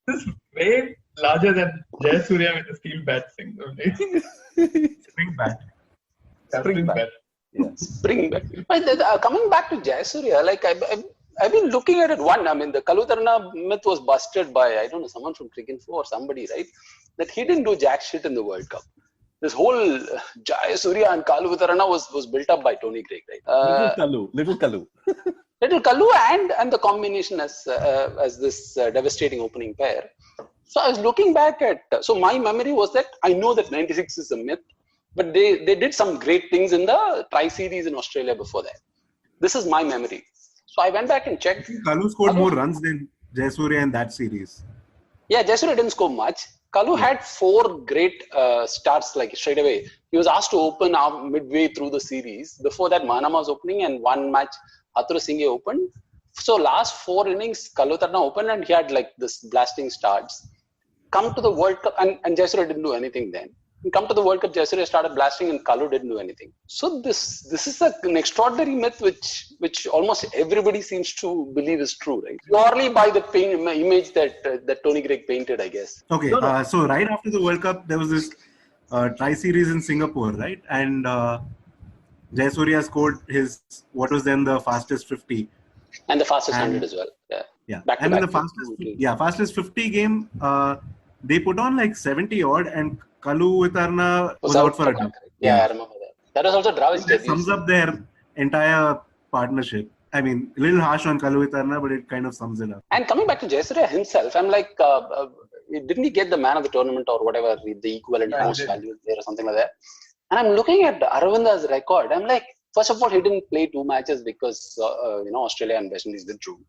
This is way larger than Jayasuriya with the steel bat thing. Spring bat. Spring bat. Yeah. Spring back. But coming back to Jayasuriya, like I've been looking at it. One, I mean, the Kalutarna myth was busted by, I don't know, someone from Cricinfo or somebody, right? That he didn't do jack shit in the World Cup. This whole Jayasuriya and Kalutarna was built up by Tony Craig, right? Little Kalu. Little Kalu and the combination as this devastating opening pair. So I was looking back at, so my memory was that I know that 96 is a myth, but they did some great things in the tri-series in Australia before that. This is my memory. So I went back and checked. Kalu scored more runs than Jayasuriya in that series. Yeah, Jayasuriya didn't score much. Kalu had 4 great starts like straight away. He was asked to open midway through the series. Before that, Manama was opening and one match Athura Singhe opened. So last 4 innings, Kalutarna opened and he had like this blasting starts. Come to the World Cup and Jayasuriya didn't do anything then. Come to the World Cup, Jayasuriya started blasting and Kalu didn't do anything. So this is an extraordinary myth which almost everybody seems to believe is true, right? Purely by the image that Tony Craig painted, I guess. Okay, so right after the World Cup, there was this tri-series in Singapore, right? And Jayasuriya scored what was then the fastest 50. And the fastest 100 as well. Yeah. And in the fastest 50 game, they put on like 70 odd and Kalutarna was out for a duck. Yeah, I remember that. That was also Dravid's debut. That sums up their entire partnership. I mean, a little harsh on Kalutarna, but it kind of sums it up. And coming back to Jayasuriya himself, I'm like, didn't he get the man of the tournament or whatever, the equivalent most valued there or something like that? And I'm looking at Aravinda's record. I'm like, first of all, he didn't play 2 matches because, Australia and West Indies withdrew.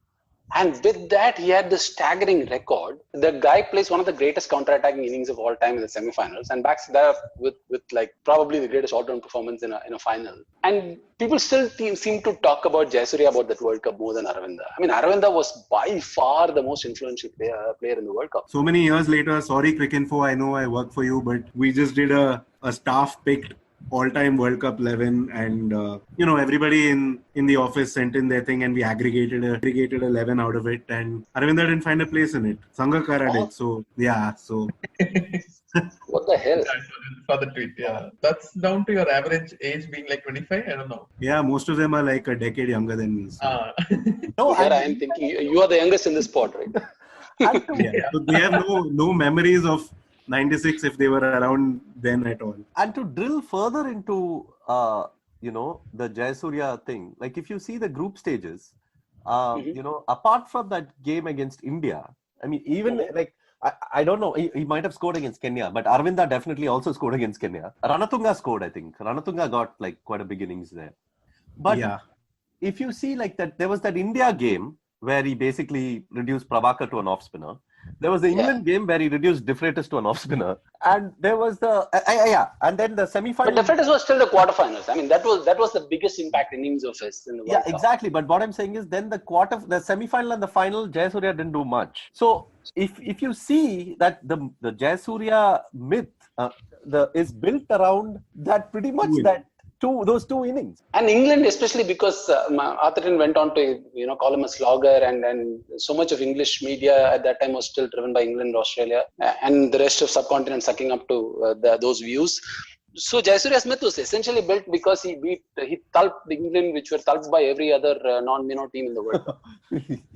And with that, he had this staggering record. The guy plays one of the greatest counter-attacking innings of all time in the semi-finals and backs that up with like probably the greatest all-round performance in a final. And people still seem to talk about Jayasuriya about that World Cup more than Aravinda. I mean, Aravinda was by far the most influential player in the World Cup. So many years later, sorry Cricinfo, I know I work for you, but we just did a staff-picked all-time World Cup 11 and everybody in the office sent in their thing and we aggregated 11 out of it and Aravinda didn't find a place in it. Sangakkara did. So What the hell? For the tweet, yeah. That's down to your average age being like 25, I don't know. Yeah, most of them are like a decade younger than me. So. No, I am thinking you are the youngest in this pod, right? So they have no memories of 96 if they were around then at all. And to drill further into the Jayasuriya thing, like if you see the group stages, apart from that game against India, I mean, even like I don't know, he might have scored against Kenya, but Aravinda definitely also scored against Kenya. Ranatunga scored, I think. Ranatunga got like quite a big innings there. But if you see like that, there was that India game where he basically reduced Prabhakar to an off spinner. There was the England game where he reduced De Freitas to an off spinner, and there was and then the semi-final. But De Freitas was still the quarterfinals. I mean, that was the biggest impact innings of his in the World Cup. Exactly. But what I'm saying is, then the semi-final and the final, Jayasuriya didn't do much. So if you see that the Jayasuriya myth is built around that pretty much those 2 innings. And England, especially because Atherton went on to call him a slogger, and so much of English media at that time was still driven by England, Australia, and the rest of subcontinent sucking up to those views. So Jayasuriya Smith was essentially built because he tulped England, which were tulped by every other non-Mino team in the World Cup.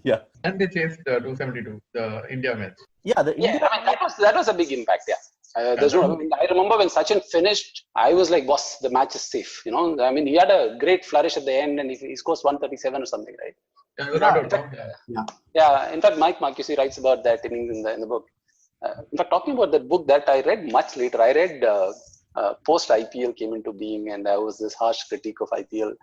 Yeah. And they chased 272, the India match. Yeah, that was a big impact. Yeah. I remember when Sachin finished, I was like, boss, the match is safe. I mean, he had a great flourish at the end and he scores 137 or something, right? Yeah. In fact, Mike Marqusee writes about that innings in the book. In fact, talking about that book that I read much later, I read post IPL came into being, and I was this harsh critique of IPL.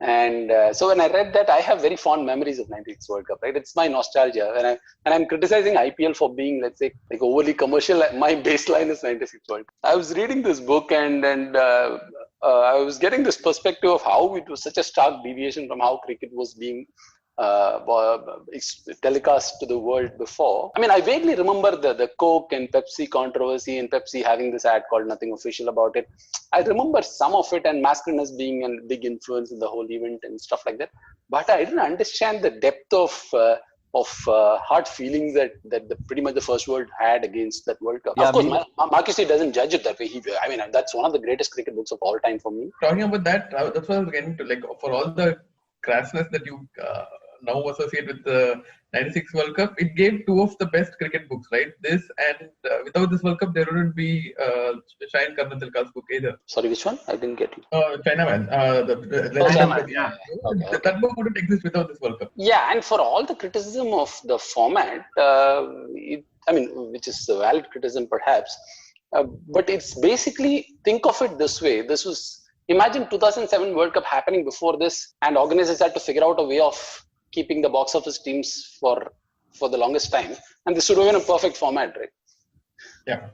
And so when I read that, I have very fond memories of 96 World Cup, right? It's my nostalgia. And I'm criticizing IPL for being, let's say, like overly commercial. My baseline is 96 World Cup. I was reading this book and I was getting this perspective of how it was such a stark deviation from how cricket was being telecast to the world before. I mean, I vaguely remember the Coke and Pepsi controversy and Pepsi having this ad called Nothing Official about it. I remember some of it and Mascarenas being a big influence in the whole event and stuff like that. But I didn't understand the depth of hard feelings that pretty much the first world had against that World Cup. Yeah, of course, Marqusee doesn't judge it that way. I mean, that's one of the greatest cricket books of all time for me. Talking about that, that's what I was getting to. Like, for all the crassness that you now associate with the 96 World Cup, it gave two of the best cricket books, right? This and without this World Cup, there wouldn't be Shahin Karnatilka's book either. Sorry, which one? I didn't get it. Chinaman. Chinaman, yeah. Okay. That book wouldn't exist without this World Cup. Yeah, and for all the criticism of the format, which is a valid criticism perhaps, but it's basically, think of it this way. Imagine 2007 World Cup happening before this, and organizers had to figure out a way of keeping the box office teams for the longest time, and this would have been a perfect format, right? Yeah,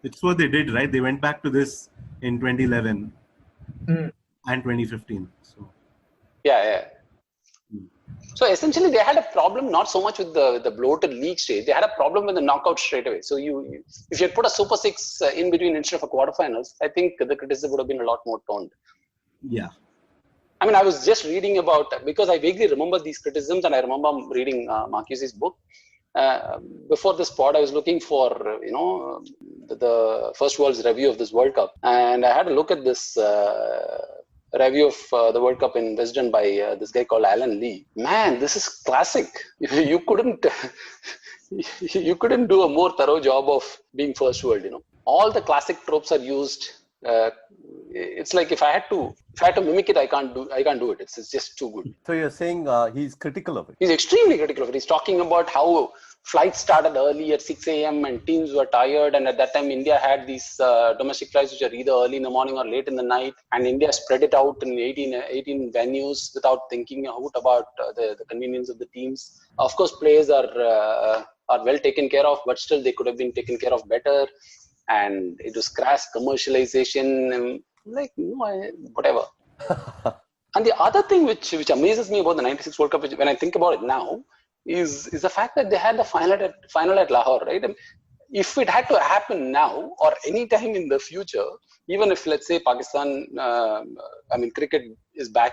it's what they did, right? They went back to this in 2011 and 2015. So yeah. So essentially, they had a problem not so much with the bloated league stage. They had a problem with the knockout straight away. So if you had put a Super 6 in between instead of a quarterfinals, I think the criticism would have been a lot more toned. Yeah. I mean, I was just reading about, because I vaguely remember these criticisms, and I remember reading Marqusee's book. Before this pod, I was looking for, the First World's review of this World Cup. And I had a look at this review of the World Cup in Wisden by this guy called Alan Lee. Man, this is classic. You couldn't do a more thorough job of being First World, All the classic tropes are used. It's like if I had to mimic it, I can't do it. It's just too good. So you're saying he's critical of it? He's extremely critical of it. He's talking about how flights started early at 6 a.m. and teams were tired, and at that time India had these domestic flights which are either early in the morning or late in the night, and India spread it out in 18 venues without thinking about the convenience of the teams. Of course, players are well taken care of, but still they could have been taken care of better. And it was crass commercialization, and whatever. And the other thing which amazes me about the 96 World Cup, when I think about it now, is the fact that they had the final at Lahore, right? And if it had to happen now or any time in the future, even if, let's say, Pakistan, cricket is back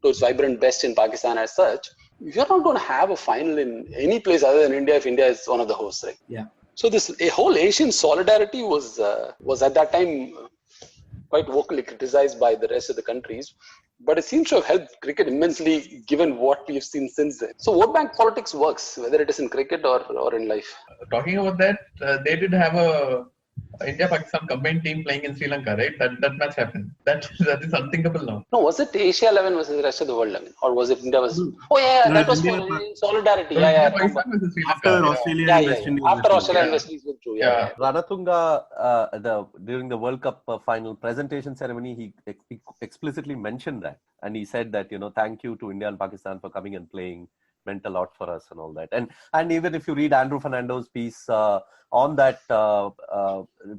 to its vibrant best in Pakistan as such, you're not going to have a final in any place other than India if India is one of the hosts, right? Yeah. So a whole Asian solidarity was at that time quite vocally criticized by the rest of the countries, but it seems to have helped cricket immensely given what we've seen since then. So vote bank politics works, whether it is in cricket or in life. Talking about that, they did have a India-Pakistan combined team playing in Sri Lanka, right? That match happened. That is unthinkable now. No, was it Asia 11 versus the rest of the world 11? Or was it India versus... Oh yeah, that was for solidarity. Yeah. Pakistan versus Sri Lanka. After Australia and West Indies. After Australia and West Indies were true. Yeah. Ranatunga, during the World Cup final presentation ceremony, he explicitly mentioned that. And he said that, thank you to India and Pakistan for coming and playing. Meant a lot for us and all that. And even if you read Andrew Fernando's piece on that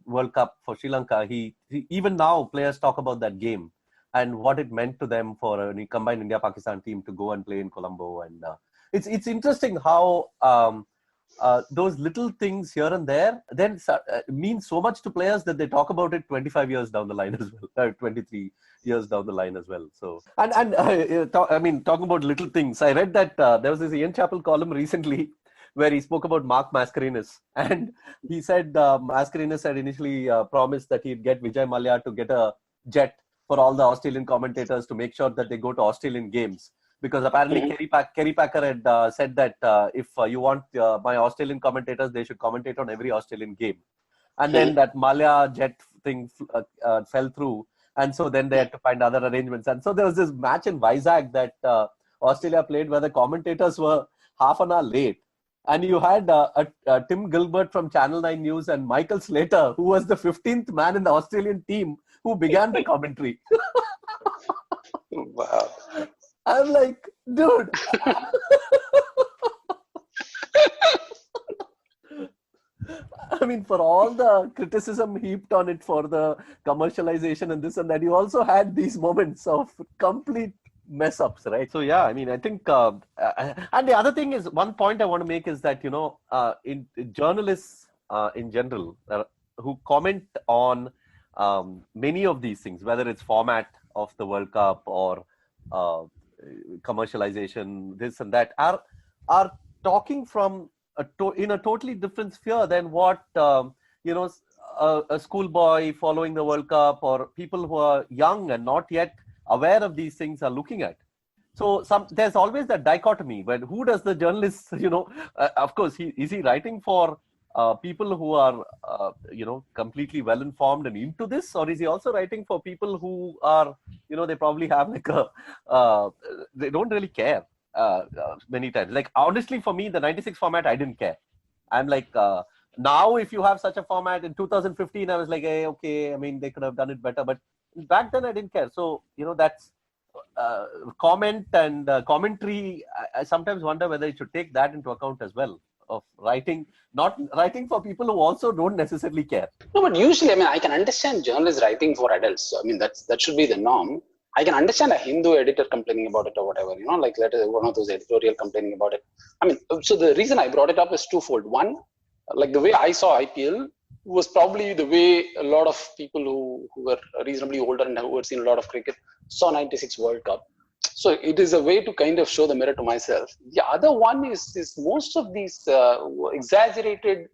World Cup for Sri Lanka, he even now players talk about that game and what it meant to them for a combined India-Pakistan team to go and play in Colombo. And it's interesting how those little things here and there then mean so much to players that they talk about it 25 years down the line as well, 23 years down the line as well. So, talking about little things, I read that there was this Ian Chappell column recently where he spoke about Mark Mascarenas, and he said Mascarenas had initially promised that he'd get Vijay Mallya to get a jet for all the Australian commentators to make sure that they go to Australian games. Because apparently Kerry Packer had said that if you want my Australian commentators, they should commentate on every Australian game. And then that Mallya jet thing fell through. And so then they had to find other arrangements. And so there was this match in Vizag that Australia played where the commentators were half an hour late. And you had Tim Gilbert from Channel 9 News and Michael Slater, who was the 15th man in the Australian team, who began the commentary. Wow. I'm like, dude. I mean, for all the criticism heaped on it for the commercialization and this and that, you also had these moments of complete mess ups, right? So yeah, I mean, I think, and the other thing is, one point I want to make is that, in journalists in general who comment on many of these things, whether it's format of the World Cup or commercialization, this and that, are talking from in a totally different sphere than what a schoolboy following the World Cup or people who are young and not yet aware of these things are looking at. So there's always that dichotomy. But who does the journalist? Of course, is he writing for people who are completely well informed and into this, or is he also writing for people who are they probably have like they don't really care many times. Like, honestly, for me, the 96 format, I didn't care. I'm like, now if you have such a format, in 2015 I was like, hey, okay, I mean, they could have done it better, but back then I didn't care. So that's comment and commentary. I sometimes wonder whether you should take that into account as well, of not writing for people who also don't necessarily care. No, but usually, I mean, I can understand journalists writing for adults. I mean, that should be the norm. I can understand a Hindu editor complaining about it or whatever, like one of those editorial complaining about it. I mean, so the reason I brought it up is twofold. One, like the way I saw IPL was probably the way a lot of people who were reasonably older and who had seen a lot of cricket saw 96 World Cup. So it is a way to kind of show the mirror to myself. The other one is most of these exaggerated,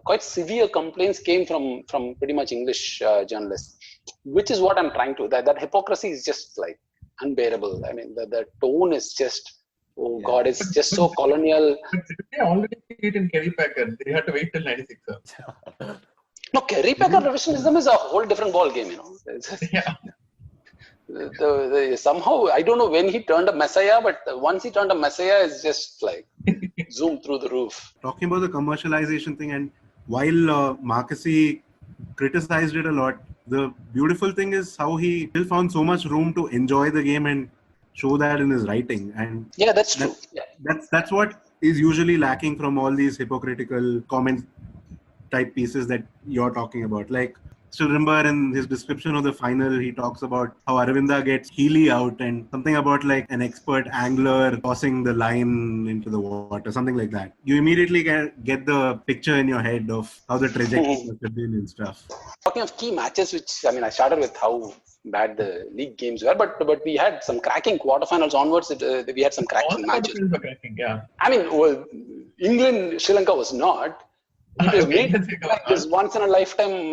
quite severe complaints came from pretty much English journalists, which is what I'm trying to. That hypocrisy is just like unbearable. I mean, the tone is just, oh yeah. God, it's just so colonial. They already see it in Kerry Packer. They had to wait till 96. No, Kerry Packer revisionism is a whole different ball game. Yeah. Somehow, I don't know when he turned a messiah, but once he turned a messiah, it's just like zoomed through the roof. Talking about the commercialization thing, and while Marqusee criticized it a lot, the beautiful thing is how he still found so much room to enjoy the game and show that in his writing. And yeah, that's true. That's what is usually lacking from all these hypocritical comment type pieces that you're talking about. Like, still remember in his description of the final, he talks about how Aravinda gets Healy out and something about like an expert angler tossing the line into the water, something like that. You immediately get the picture in your head of how the trajectory must have been and stuff. Talking of key matches, which, I mean, I started with how bad the league games were, but we had some cracking quarterfinals onwards. We had some cracking matches. Yeah. I mean, England, Sri Lanka was not. It was made like this once in a lifetime,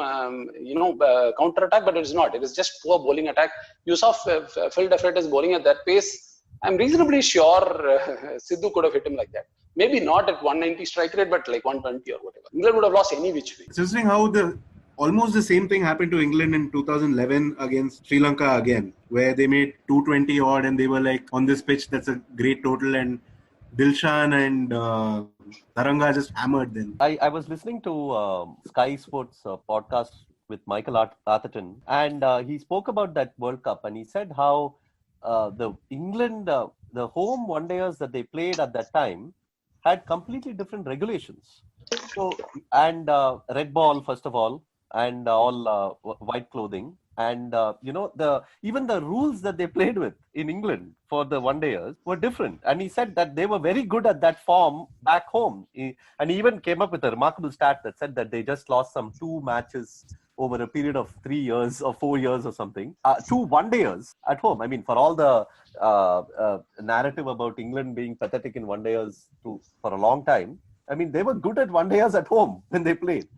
counter attack, but it's not. It is just poor bowling attack. You saw Phil Deflatus bowling at that pace. I'm reasonably sure Sidhu could have hit him like that. Maybe not at 190 strike rate, but like 120 or whatever. England would have lost any which way. It's interesting how almost the same thing happened to England in 2011 against Sri Lanka again, where they made 220 odd and they were like, on this pitch, that's a great total, and Dilshan and Taranga just hammered them. I was listening to Sky Sports podcast with Michael Atherton, and he spoke about that World Cup, and he said how the England, the home one-dayers that they played at that time had completely different regulations. So, and red ball, first of all, and all white clothing. And, even the rules that they played with in England for the one-dayers were different. And he said that they were very good at that form back home. And he even came up with a remarkable stat that said that they just lost some 2 matches over a period of 3 years or 4 years or something. 2 one-dayers at home. I mean, for all the narrative about England being pathetic in one-dayers for a long time, I mean, they were good at one-dayers at home when they played.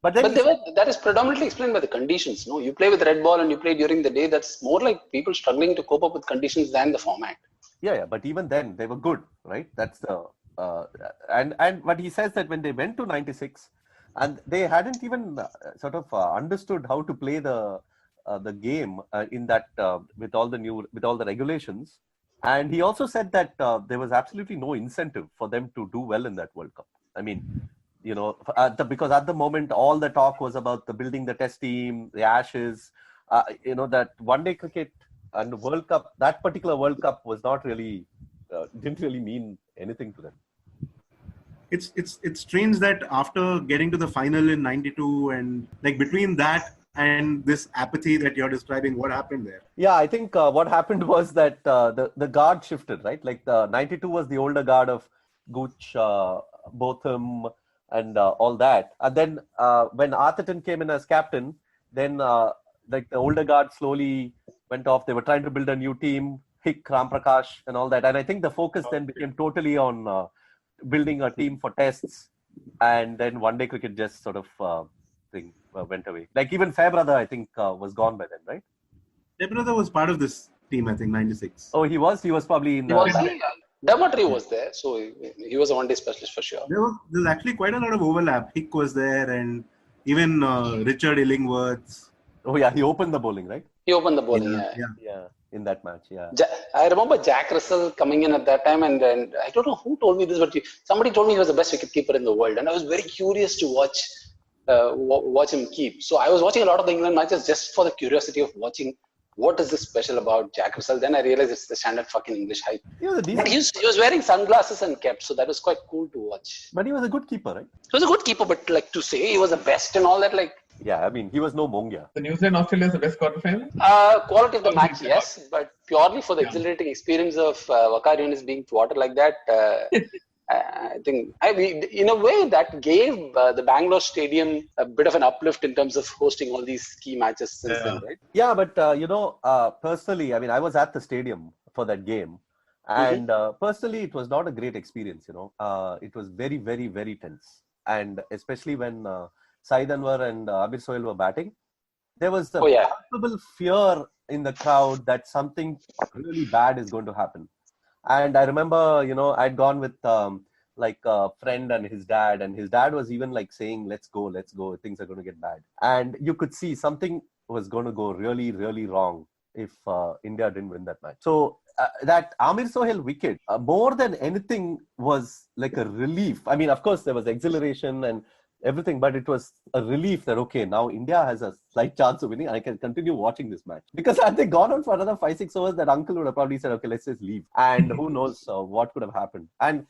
But that is predominantly explained by the conditions. No, you play with red ball and you play during the day. That's more like people struggling to cope up with conditions than the format. Yeah. But even then, they were good, right? That's the and what he says that when they went to 96, and they hadn't even understood how to play the game in that with all the regulations. And he also said that there was absolutely no incentive for them to do well in that World Cup. I mean, because at the moment, all the talk was about the building the test team, the Ashes, that one-day cricket and the World Cup, that particular World Cup was not really, didn't really mean anything to them. it's strange that after getting to the final in '92 and like between that and this apathy that you're describing, what happened there? Yeah, I think what happened was that the guard shifted, right? Like the 92 was the older guard of Gooch, Botham, and all that. And then when Atherton came in as captain, then like the older guard slowly went off. They were trying to build a new team, Hick, Ramprakash, and all that. And I think the focus then became totally on building a team for tests, and then one day cricket just sort of went away. Like even Fairbrother, I think, was gone by then, right? Fairbrother was part of this team, I think, '96. Oh, he was probably in. Davotry was there, so he was a one-day specialist for sure. There's actually quite a lot of overlap. Hick was there, and even Richard Illingworth. Oh yeah, he opened the bowling, right? He opened the bowling, Yeah, in that match, yeah. I remember Jack Russell coming in at that time, and I don't know who told me this, but somebody told me he was the best wicketkeeper in the world, and I was very curious to watch him keep. So I was watching a lot of the England matches just for the curiosity of watching what is this special about Jack Russell. Then I realized it's the standard fucking English hype. But he was wearing sunglasses and kept, so that was quite cool to watch. But he was a good keeper, right? He was a good keeper, but like to say he was the best and all that, like. Yeah, I mean, he was no Mongia. The New Zealand Australia is the best quarterfinal? Quality of the match, yes, but purely for the exhilarating experience of Waqar Younis being thwarted like that, I think, in a way, that gave the Bangalore Stadium a bit of an uplift in terms of hosting all these key matches since then, right? Yeah, but personally, I mean, I was at the stadium for that game, and personally, it was not a great experience. It was very, very, very tense, and especially when Saeed Anwar and Abir Sohail were batting, there was the palpable fear in the crowd that something really bad is going to happen. And I remember, I'd gone with like a friend and his dad was even like saying, let's go, things are going to get bad. And you could see something was going to go really, really wrong if India didn't win that match. So that Amir Sohail wicket, more than anything, was like a relief. I mean, of course, there was exhilaration and everything, but it was a relief that, okay, now India has a slight chance of winning. I can continue watching this match. Because had they gone on for another 5-6 overs, that uncle would have probably said, okay, let's just leave. And who knows what could have happened. And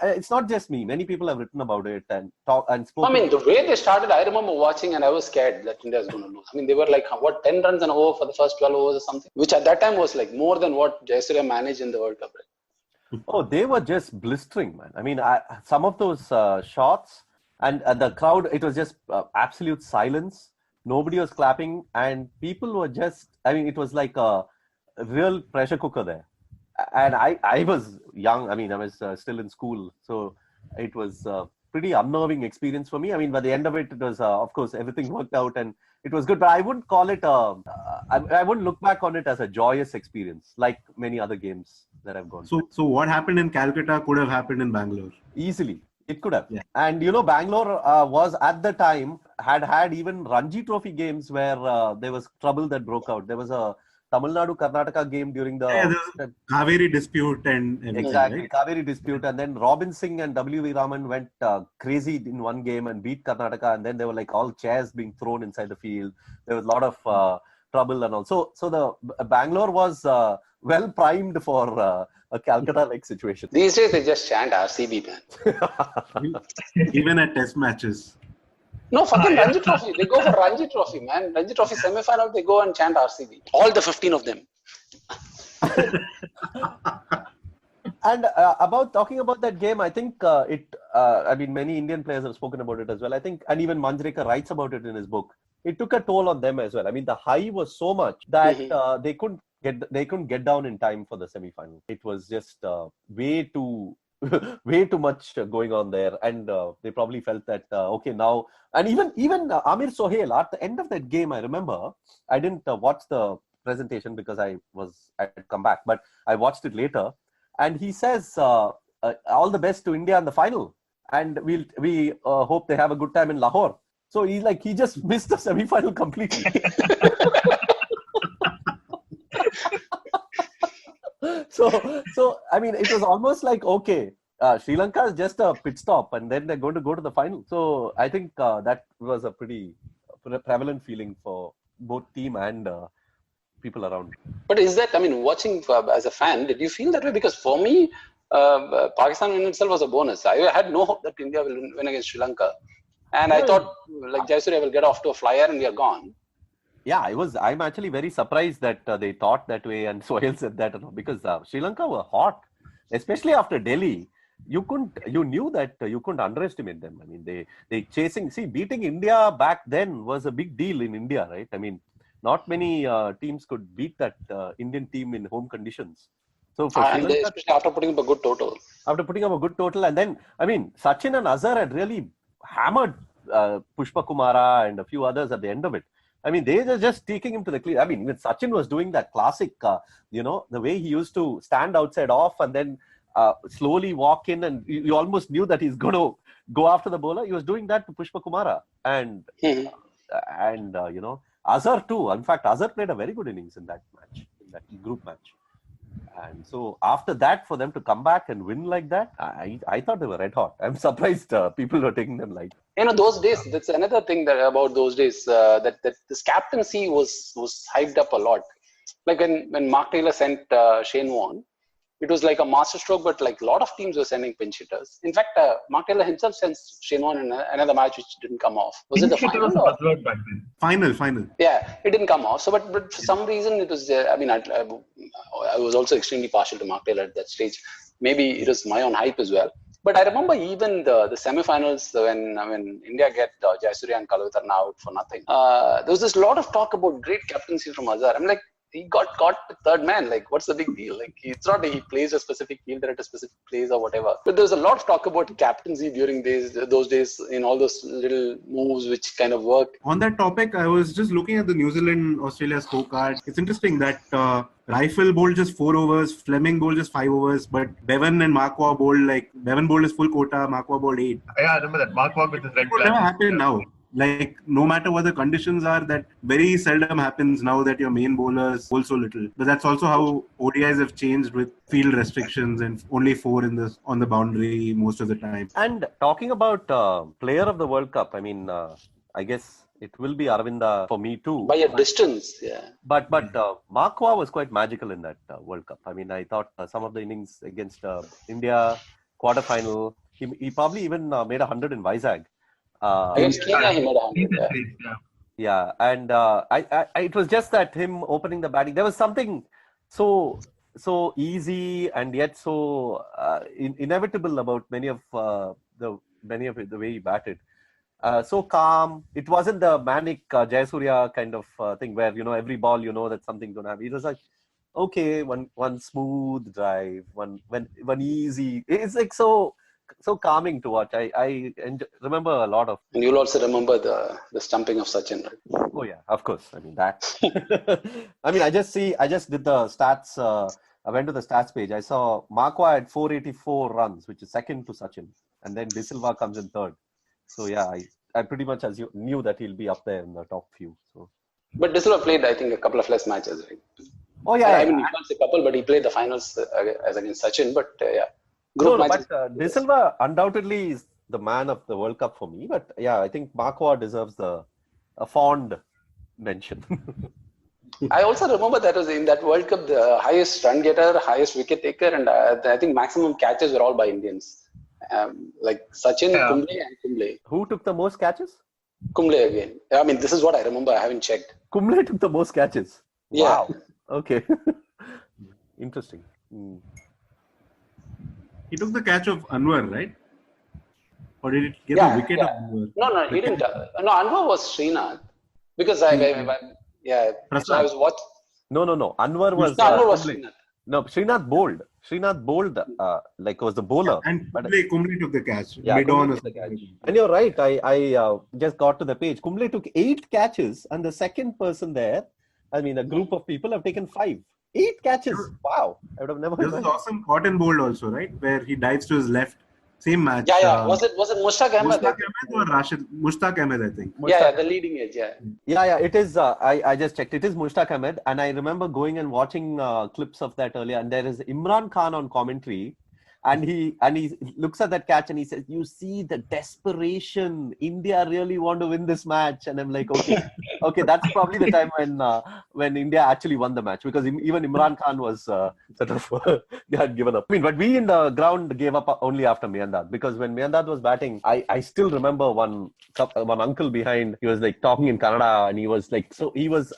it's not just me. Many people have written about it and spoken. I mean, the way they started, I remember watching and I was scared that India was going to lose. I mean, they were like, 10 runs an over for the first 12 overs or something, which at that time was like more than what Jayasuriya managed in the World Cup, right? Oh, they were just blistering, man. I mean, some of those shots, and the crowd, it was just absolute silence. Nobody was clapping, and people were just, I mean, it was like a real pressure cooker there. And I was young. I mean, I was still in school. So it was a pretty unnerving experience for me. I mean, by the end of it, it was, of course, everything worked out and it was good. But I wouldn't call it, I wouldn't look back on it as a joyous experience like many other games that I've gone through. So what happened in Calcutta could have happened in Bangalore? Easily. It could have. Yeah. And, Bangalore was at the time, had even Ranji Trophy games where there was trouble that broke out. There was a Tamil Nadu-Karnataka game during the Kaveri dispute and everything. Exactly, right? Kaveri dispute. And then Robin Singh and W.V. Raman went crazy in one game and beat Karnataka. And then there were like all chairs being thrown inside the field. There was a lot of trouble and all. So the Bangalore was well primed for a Calcutta-like situation. These days they just chant RCB, man. Even at test matches. No, fucking Ranji Trophy. They go for Ranji Trophy, man. Ranji Trophy semi-final, they go and chant RCB. All the 15 of them. And talking about that game, I think I mean, many Indian players have spoken about it as well. I think, and even Manjrekar writes about it in his book. It took a toll on them as well. I mean, the high was so much that they couldn't get down in time for the semi-final. It was just way too much going on there, and they probably felt that okay now. And even Amir Sohail at the end of that game, I remember I didn't watch the presentation because I had come back, but I watched it later, and he says all the best to India in the final, and we hope they have a good time in Lahore. So he just missed the semi-final completely. So I mean, it was almost like, okay, Sri Lanka is just a pit stop and then they're going to go to the final. So I think that was a pretty prevalent feeling for both team and people around. But is that, I mean, watching as a fan, did you feel that way? Because for me, Pakistan win itself was a bonus. I had no hope that India will win against Sri Lanka. And I thought like Jayasuriya will get off to a flyer and we are gone. Yeah, I'm actually very surprised that they thought that way, and Sohail said that, because Sri Lanka were hot, especially after Delhi. You knew that you couldn't underestimate them. I mean, they beating India back then was a big deal in India, right? I mean, not many teams could beat that Indian team in home conditions. So for Sri Lanka, especially after putting up a good total. And then, I mean, Sachin and Azhar had really hammered Pushpa Kumara and a few others at the end of it. I mean, they were just taking him to the clear. I mean, when Sachin was doing that classic, the way he used to stand outside off and then slowly walk in, and you almost knew that he's going to go after the bowler. He was doing that to Pushpa Kumara. And Azhar too. In fact, Azhar played a very good innings in that match, in that group match. And so after that, for them to come back and win like that, I thought they were red hot. I'm surprised people were taking them light. Those days, that's another thing about those days, that this captaincy was hyped up a lot. Like when Mark Taylor sent Shane Warne, it was like a masterstroke, but like a lot of teams were sending pinch hitters. In fact, Mark Taylor himself sent Shane Warne in another match which didn't come off. Was it the final? Final. Yeah, it didn't come off. So, but for some reason it was. I was also extremely partial to Mark Taylor at that stage. Maybe it was my own hype as well. But I remember even the semi-finals when India get Jayasuriya and Kalavitarna out for nothing. There was this lot of talk about great captaincy from Azhar. I'm like, he got caught the third man. Like, what's the big deal? Like, it's not that he plays a specific fielder at a specific place or whatever. But there's a lot of talk about captaincy during those days in all those little moves which kind of work. On that topic, I was just looking at the New Zealand-Australia scorecard. It's interesting that Rifle bowled just 4 overs, Fleming bowled just 5 overs, but Bevan and Marquardt bowled Bevan bowled his full quota, Marquardt bowled 8. Yeah, I remember that. Marquardt with his red flag. It never happened now. Like, no matter what the conditions are, that very seldom happens now that your main bowlers bowl so little. But that's also how ODIs have changed with field restrictions and only 4 on the boundary most of the time. And talking about player of the World Cup, I mean, I guess it will be Aravinda for me too. By a distance, yeah. But Marquardt was quite magical in that World Cup. I mean, I thought some of the innings against India, quarterfinal, he probably even made 100 in Vizag. Against Kenya, he made 100. Yeah, and it was just that him opening the batting. There was something so easy and yet so inevitable about many of the way he batted. So calm. It wasn't the manic Jayasuriya kind of thing where every ball that something's gonna happen. It was like, okay, one smooth drive, one easy. It's like so calming to watch. I remember a lot of. And you'll also remember the stumping of Sachin, right? Oh yeah, of course. I mean that. I mean, I just did the stats. I went to the stats page. I saw Marquardt had 484 runs, which is second to Sachin, and then De Silva comes in third. So yeah, I pretty much knew that he'll be up there in the top few. So. But De Silva played, I think, a couple of less matches, right? Oh yeah. I mean, he can't say couple, but he played the finals as against Sachin. But yeah. But De Silva undoubtedly is the man of the World Cup for me. But yeah, I think Marquardt deserves a fond mention. I also remember that was in that World Cup, the highest run getter, highest wicket taker, and I think maximum catches were all by Indians. Like Sachin, Kumble, and Kumble. Who took the most catches? Kumble again. I mean, this is what I remember. I haven't checked. Kumble took the most catches. Yeah. Wow. Okay. Interesting. He took the catch of Anwar, right? Or did he get the wicket of Anwar? No, he didn't. No, Anwar was Srinath. Because so I was watching. No. Anwar was Srinath. No, Srinath bowled. Was the bowler. And Kumble took the catch. Yeah, Kumble took the catch. And you're right. I just got to the page. Kumble took 8 catches, and the second person there, I mean, a group of people have taken 5. 8 catches. Wow. I would have never. There's an awesome Cotton bowled also, right? Where he dives to his left. Same match. Yeah. Was it Mushtaq Ahmed? Mushtaq Ahmed or Rashid? Mushtaq Ahmed, I think. Yeah, the leading edge, yeah. Yeah, it is. I just checked. It is Mushtaq Ahmed. And I remember going and watching clips of that earlier. And there is Imran Khan on commentary. And he looks at that catch and he says, "You see the desperation. India really want to win this match." And I'm like, okay, that's probably the time when India actually won the match, because even Imran Khan was sort of they had given up. I mean, but we in the ground gave up only after Miyandad, because when Miyandad was batting, I still remember one uncle behind. He was like talking in Kannada, and he was like,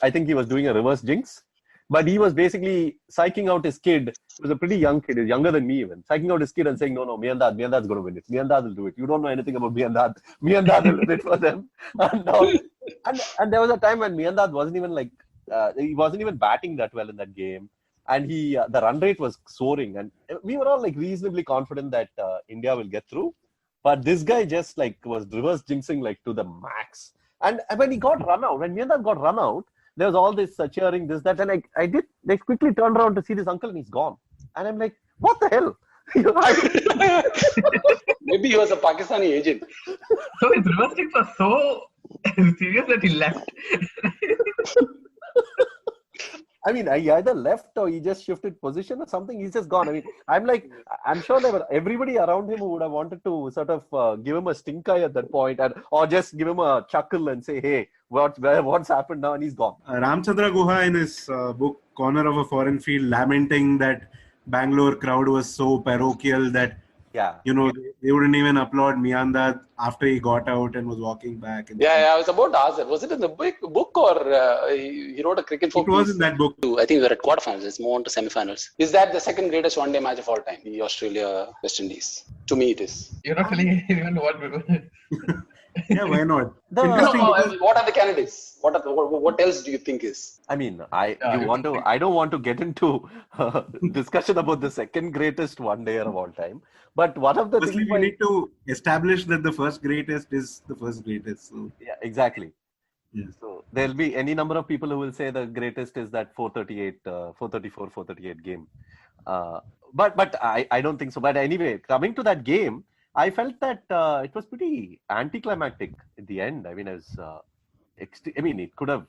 I think he was doing a reverse jinx. But he was basically psyching out his kid. He was a pretty young kid, younger than me even. Psyching out his kid and saying, no, Miyandad's going to win it. Miyandad will do it. You don't know anything about Miyandad. Miyandad will win it for them. And there was a time when Miyandad wasn't even batting that well in that game. And the run rate was soaring. And we were all like reasonably confident that India will get through. But this guy just like was reverse jinxing like to the max. And when he got run out, when Miyandad got run out, there was all this cheering, this, that, and I quickly turned around to see this uncle and he's gone. And I'm like, what the hell? Maybe he was a Pakistani agent. So his reverse jinx was so serious that he left. I mean, he either left or he just shifted position or something. He's just gone. I mean, I'm sure everybody around him who would have wanted to sort of give him a stink eye at that point, or just give him a chuckle and say, hey, what's happened now? And he's gone. Ramchandra Guha in his book Corner of a Foreign Field, lamenting that Bangalore crowd was so parochial that they wouldn't even applaud Miyandad after he got out and was walking back. I was about to ask that. Was it in the book or he wrote a cricket book? It was in that book. I think we were at quarterfinals. It's more on to semifinals. Is that the second greatest one-day match of all time? The Australia-West Indies. To me, it is. You're not telling anyone what we were. Yeah, why not? What are the candidates? What else do you think is? I mean, I don't want to get into discussion about the second greatest one-dayer of all time. But one of the things we need to establish that the first greatest is the first greatest. So. Yeah, exactly. Yes. So there'll be any number of people who will say the greatest is that 438 game. But I don't think so. But anyway, coming to that game, I felt that it was pretty anticlimactic at the end. I mean, it could have.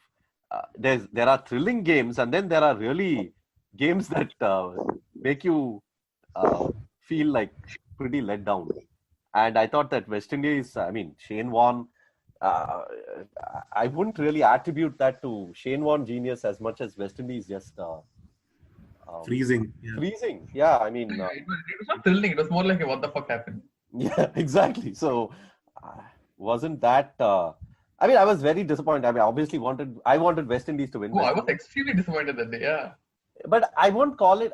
There are thrilling games, and then there are really games that make you feel like pretty let down. And I thought that West Indies, Shane Warne, I wouldn't really attribute that to Shane Warne genius as much as West Indies just freezing. Freezing, yeah. I mean, it was not thrilling. It was more like what the fuck happened. Yeah, exactly. So, wasn't that? I was very disappointed. I mean, obviously I wanted West Indies to win. Oh, I was extremely disappointed that day. Yeah. But I won't call it.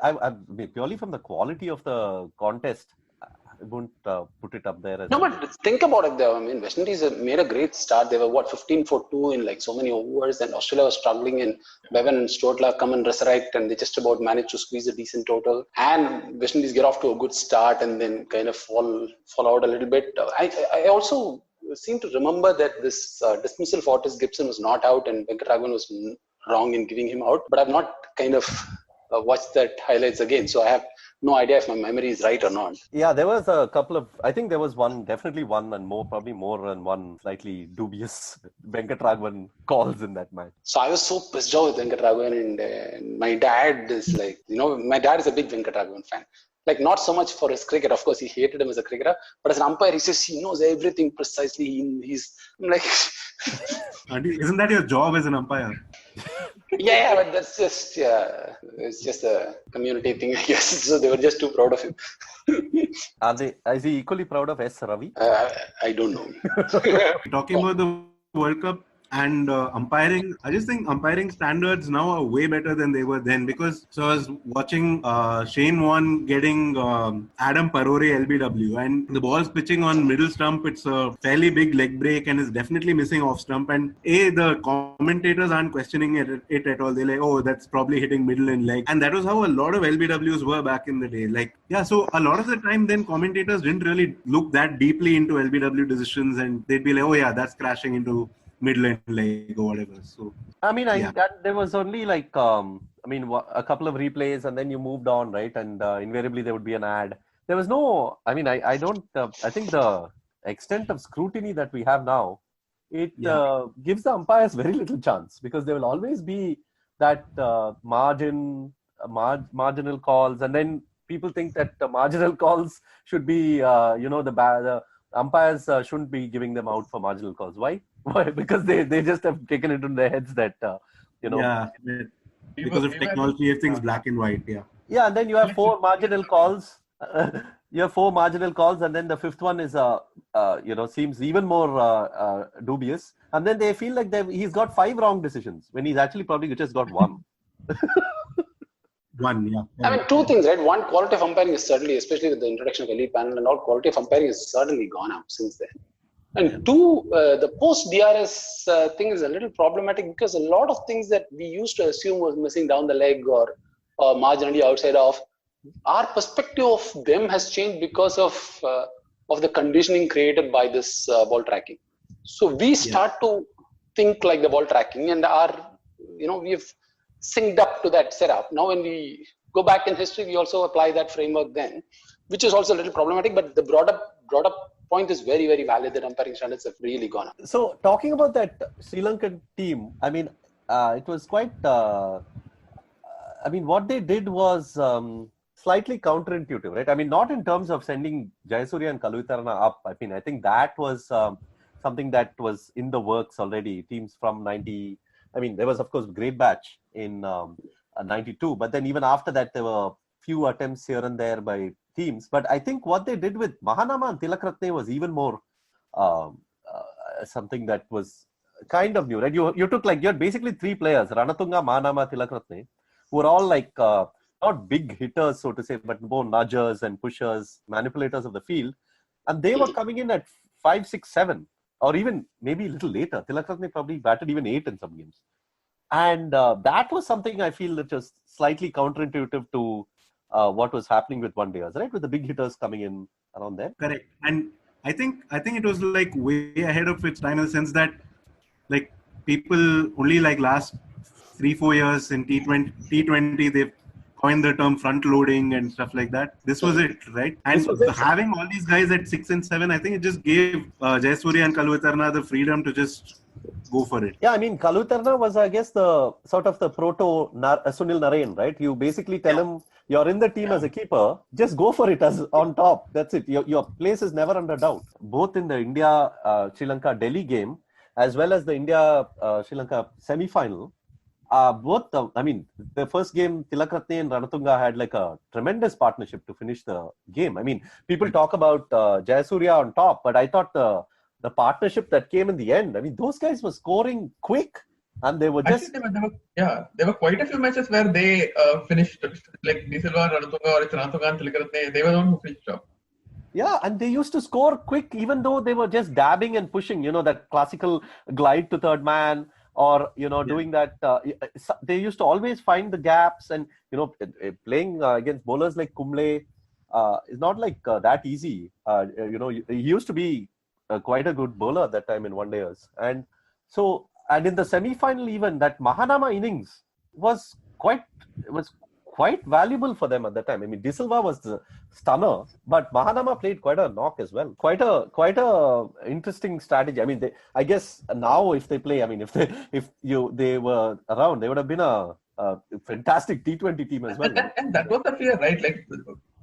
Purely from the quality of the contest, I won't put it up there. No, but think about it though. I mean, West Indies made a great start. They were 15 for 2 in like so many overs, and Australia was struggling, and Bevan and Stotler come and resurrect, and they just about managed to squeeze a decent total. And West Indies get off to a good start and then kind of fall out a little bit. I also seem to remember that this dismissal for Otis Gibson was not out, and Venkatraghavan was wrong in giving him out. But I've not kind of watched that highlights again, so I have no idea if my memory is right or not. Yeah, there was a couple of. I think there was definitely one, and probably more than one slightly dubious Venkatraghavan calls in that match. So I was so pissed off with Venkatraghavan, and my dad is like, my dad is a big Venkatraghavan fan. Like, not so much for his cricket. Of course, he hated him as a cricketer. But as an umpire, he says he knows everything precisely. I'm like... Isn't that your job as an umpire? Yeah, but that's just... it's just a community thing, I guess. So they were just too proud of him. Is he equally proud of S. Ravi? I don't know. Talking about the World Cup and umpiring, I just think umpiring standards now are way better than they were then, because I was watching Shane Warne getting Adam Parore LBW, and the ball's pitching on middle stump. It's a fairly big leg break and is definitely missing off stump, and the commentators aren't questioning it at all. They're like, oh, that's probably hitting middle and leg. And that was how a lot of LBWs were back in the day. So a lot of the time then commentators didn't really look that deeply into LBW decisions, and they'd be like, oh yeah, that's crashing into middle and leg or whatever. So there was only a couple of replays, and then you moved on, right? And invariably there would be an ad. There was no. I think the extent of scrutiny that we have now, it gives the umpires very little chance, because there will always be that marginal calls, and then people think that the marginal calls should be, the umpires shouldn't be giving them out for marginal calls. Why? Why? Because they just have taken it in their heads that, Yeah, because of technology, everything's black and white. Yeah. Yeah, and then you have 4 marginal calls. You have 4 marginal calls, and then the 5th one is, seems even more dubious. And then they feel like he's got 5 wrong decisions when he's actually probably just got 1. One, yeah. I mean, 2 things, right? One, quality of umpiring is certainly, especially with the introduction of elite panel and all, quality of umpiring has certainly gone up since then. And 2, the post-DRS thing is a little problematic because a lot of things that we used to assume was missing down the leg or marginally outside of, our perspective of them has changed because of the conditioning created by this ball tracking. So we start to think like the ball tracking, and we've synced up to that setup. Now when we go back in history, we also apply that framework then, which is also a little problematic, but the broader point is very, very valid that umpiring standards have really gone up. So talking about that Sri Lankan team, I mean, it was quite, what they did was slightly counterintuitive, right? I mean, not in terms of sending Jayasuriya and Kaluwitharana up. I mean, I think that was something that was in the works already. Teams from 90, there was, of course, a great batch in 92. But then even after that, there were few attempts here and there by teams. But I think what they did with Mahanama and Tilakratne was even more something that was kind of new, right? You had basically 3 players, Ranatunga, Mahanama, Tilakratne, who were all not big hitters, so to say, but more nudgers and pushers, manipulators of the field. And they were coming in at 5, 6, 7, or even maybe a little later. Tilakratne probably batted even 8 in some games. And that was something I feel that was slightly counterintuitive to what was happening with one-dayers, right? With the big hitters coming in around there. Correct. And I think it was way ahead of its time in the sense that people only last 3-4 years in T20 they've coined the term front loading and stuff like that. This was it, right? And having all these guys at 6 and 7, I think it just gave Jayasuriya and Kaluwitharana the freedom to just go for it. Yeah, Kaluwitharana was, I guess, the sort of the proto Sunil Narayan, right? You basically tell him you're in the team as a keeper, just go for it as on top. That's it. Your place is never under doubt. Both in the India-Sri Lanka Delhi game as well as the India-Sri Lanka semi-final, the first game, Tilakratne and Ranatunga had a tremendous partnership to finish the game. People talk about Jayasuriya on top, but I thought the partnership that came in the end, those guys were scoring quick, and they were just... There were quite a few matches where they finished, like De Silva, Ranatunga, or Ranatunga and Tilakratne, they were the one who finished up. Yeah, and they used to score quick, even though they were just dabbing and pushing, that classical glide to third man, or doing that. They used to always find the gaps, and playing against bowlers like Kumble is not that easy. He used to be quite a good bowler at that time in one-dayers, and in the semi-final even, that Mahanama innings was quite valuable for them at that time. De Silva was the stunner, but Mahanama played quite a knock as well. Quite a interesting strategy. I guess now if they play, if they were around, they would have been a fantastic T20 team as well. And that was the fear, right?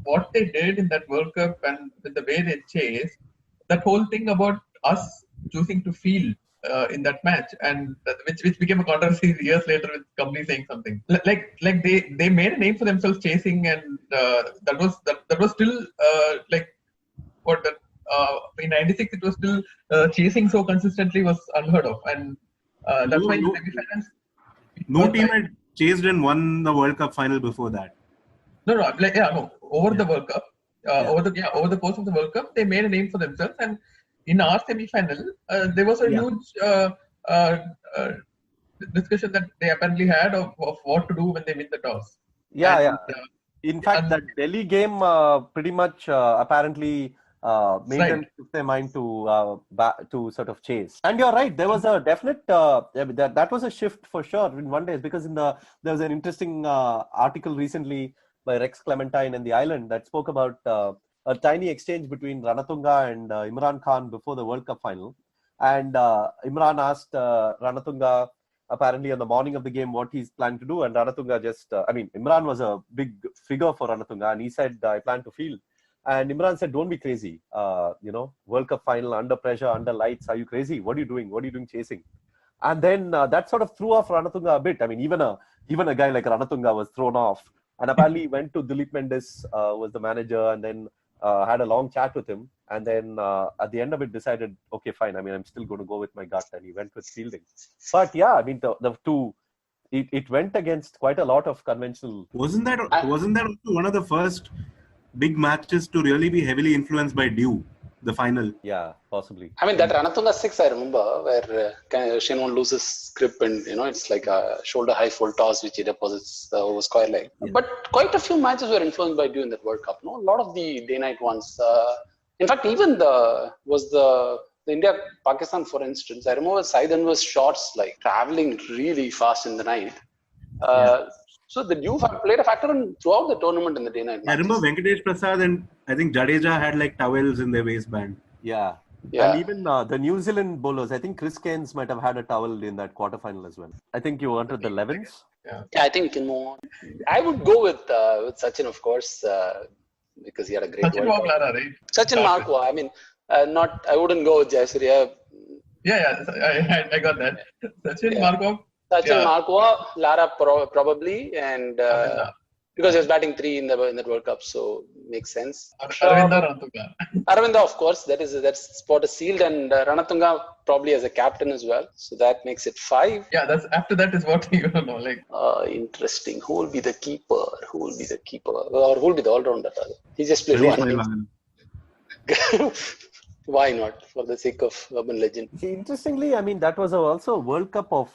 What they did in that World Cup and with the way they chased, that whole thing about us choosing to field in that match, and which became a controversy years later with Company saying something they made a name for themselves chasing, and that was still in '96 it was still chasing so consistently was unheard of, and that's why in the semi-finals no team had chased and won the World Cup final before that. Over the World Cup, over the course of the World Cup, they made a name for themselves, and in our semi-final, there was a huge discussion that they apparently had of what to do when they win the toss. In fact, that Delhi game pretty much apparently made them shift their mind to sort of chase. And you're right, there was a definite that was a shift for sure in one day, because there was an interesting article recently by Rex Clementine and the Island that spoke about a tiny exchange between Ranatunga and Imran Khan before the World Cup final. And Imran asked Ranatunga, apparently on the morning of the game what he's planning to do, and Ranatunga just, Imran was a big figure for Ranatunga, and he said, I plan to field. And Imran said, don't be crazy. World Cup final, under pressure, under lights. Are you crazy? What are you doing? What are you doing chasing? And then that sort of threw off Ranatunga a bit. I mean, even a guy like Ranatunga was thrown off. And apparently he went to Dilip Mendes, was the manager, and then had a long chat with him. And then at the end of it decided, okay, fine. I mean, I'm still going to go with my gut. And he went with fielding. But yeah, I mean, the two, it went against quite a lot of conventional. Wasn't that also one of the first big matches to really be heavily influenced by dew, the final? Yeah, possibly. I mean, that Ranatunga 6, I remember, where Shenwon loses grip and, it's like a shoulder high full toss which he deposits over square leg. Yeah. But quite a few matches were influenced by dew in that World Cup. No, a lot of the day-night ones. In fact, even the India-Pakistan, for instance, I remember side inverse shots like traveling really fast in the night. So the dew played a factor throughout the tournament in the day-night matches. I remember Venkatesh Prasad and I think Jadeja had like towels in their waistband. Yeah. And even the New Zealand bowlers, I think Chris Cairns might have had a towel in that quarterfinal as well. I think you entered the 11s. Yeah, I think we can move on. I would go with Sachin, of course, because he had a great Sachin Marqusee, right? Sachin Marqusee. I mean, I wouldn't go with Jayasuriya. Yeah, I got that. Sachin Marqusee. Sachin Marqusee, Lara probably, and because he was batting 3 in the World Cup, so makes sense. Aravinda, of course, that spot is sealed, and Ranatunga probably as a captain as well, so that makes it 5. Yeah, after that is what you know, like. Interesting. Who will be the keeper? Or who will be the all-rounder? He just played one. Why not? For the sake of urban legend. Interestingly, I mean, that was also a World Cup of,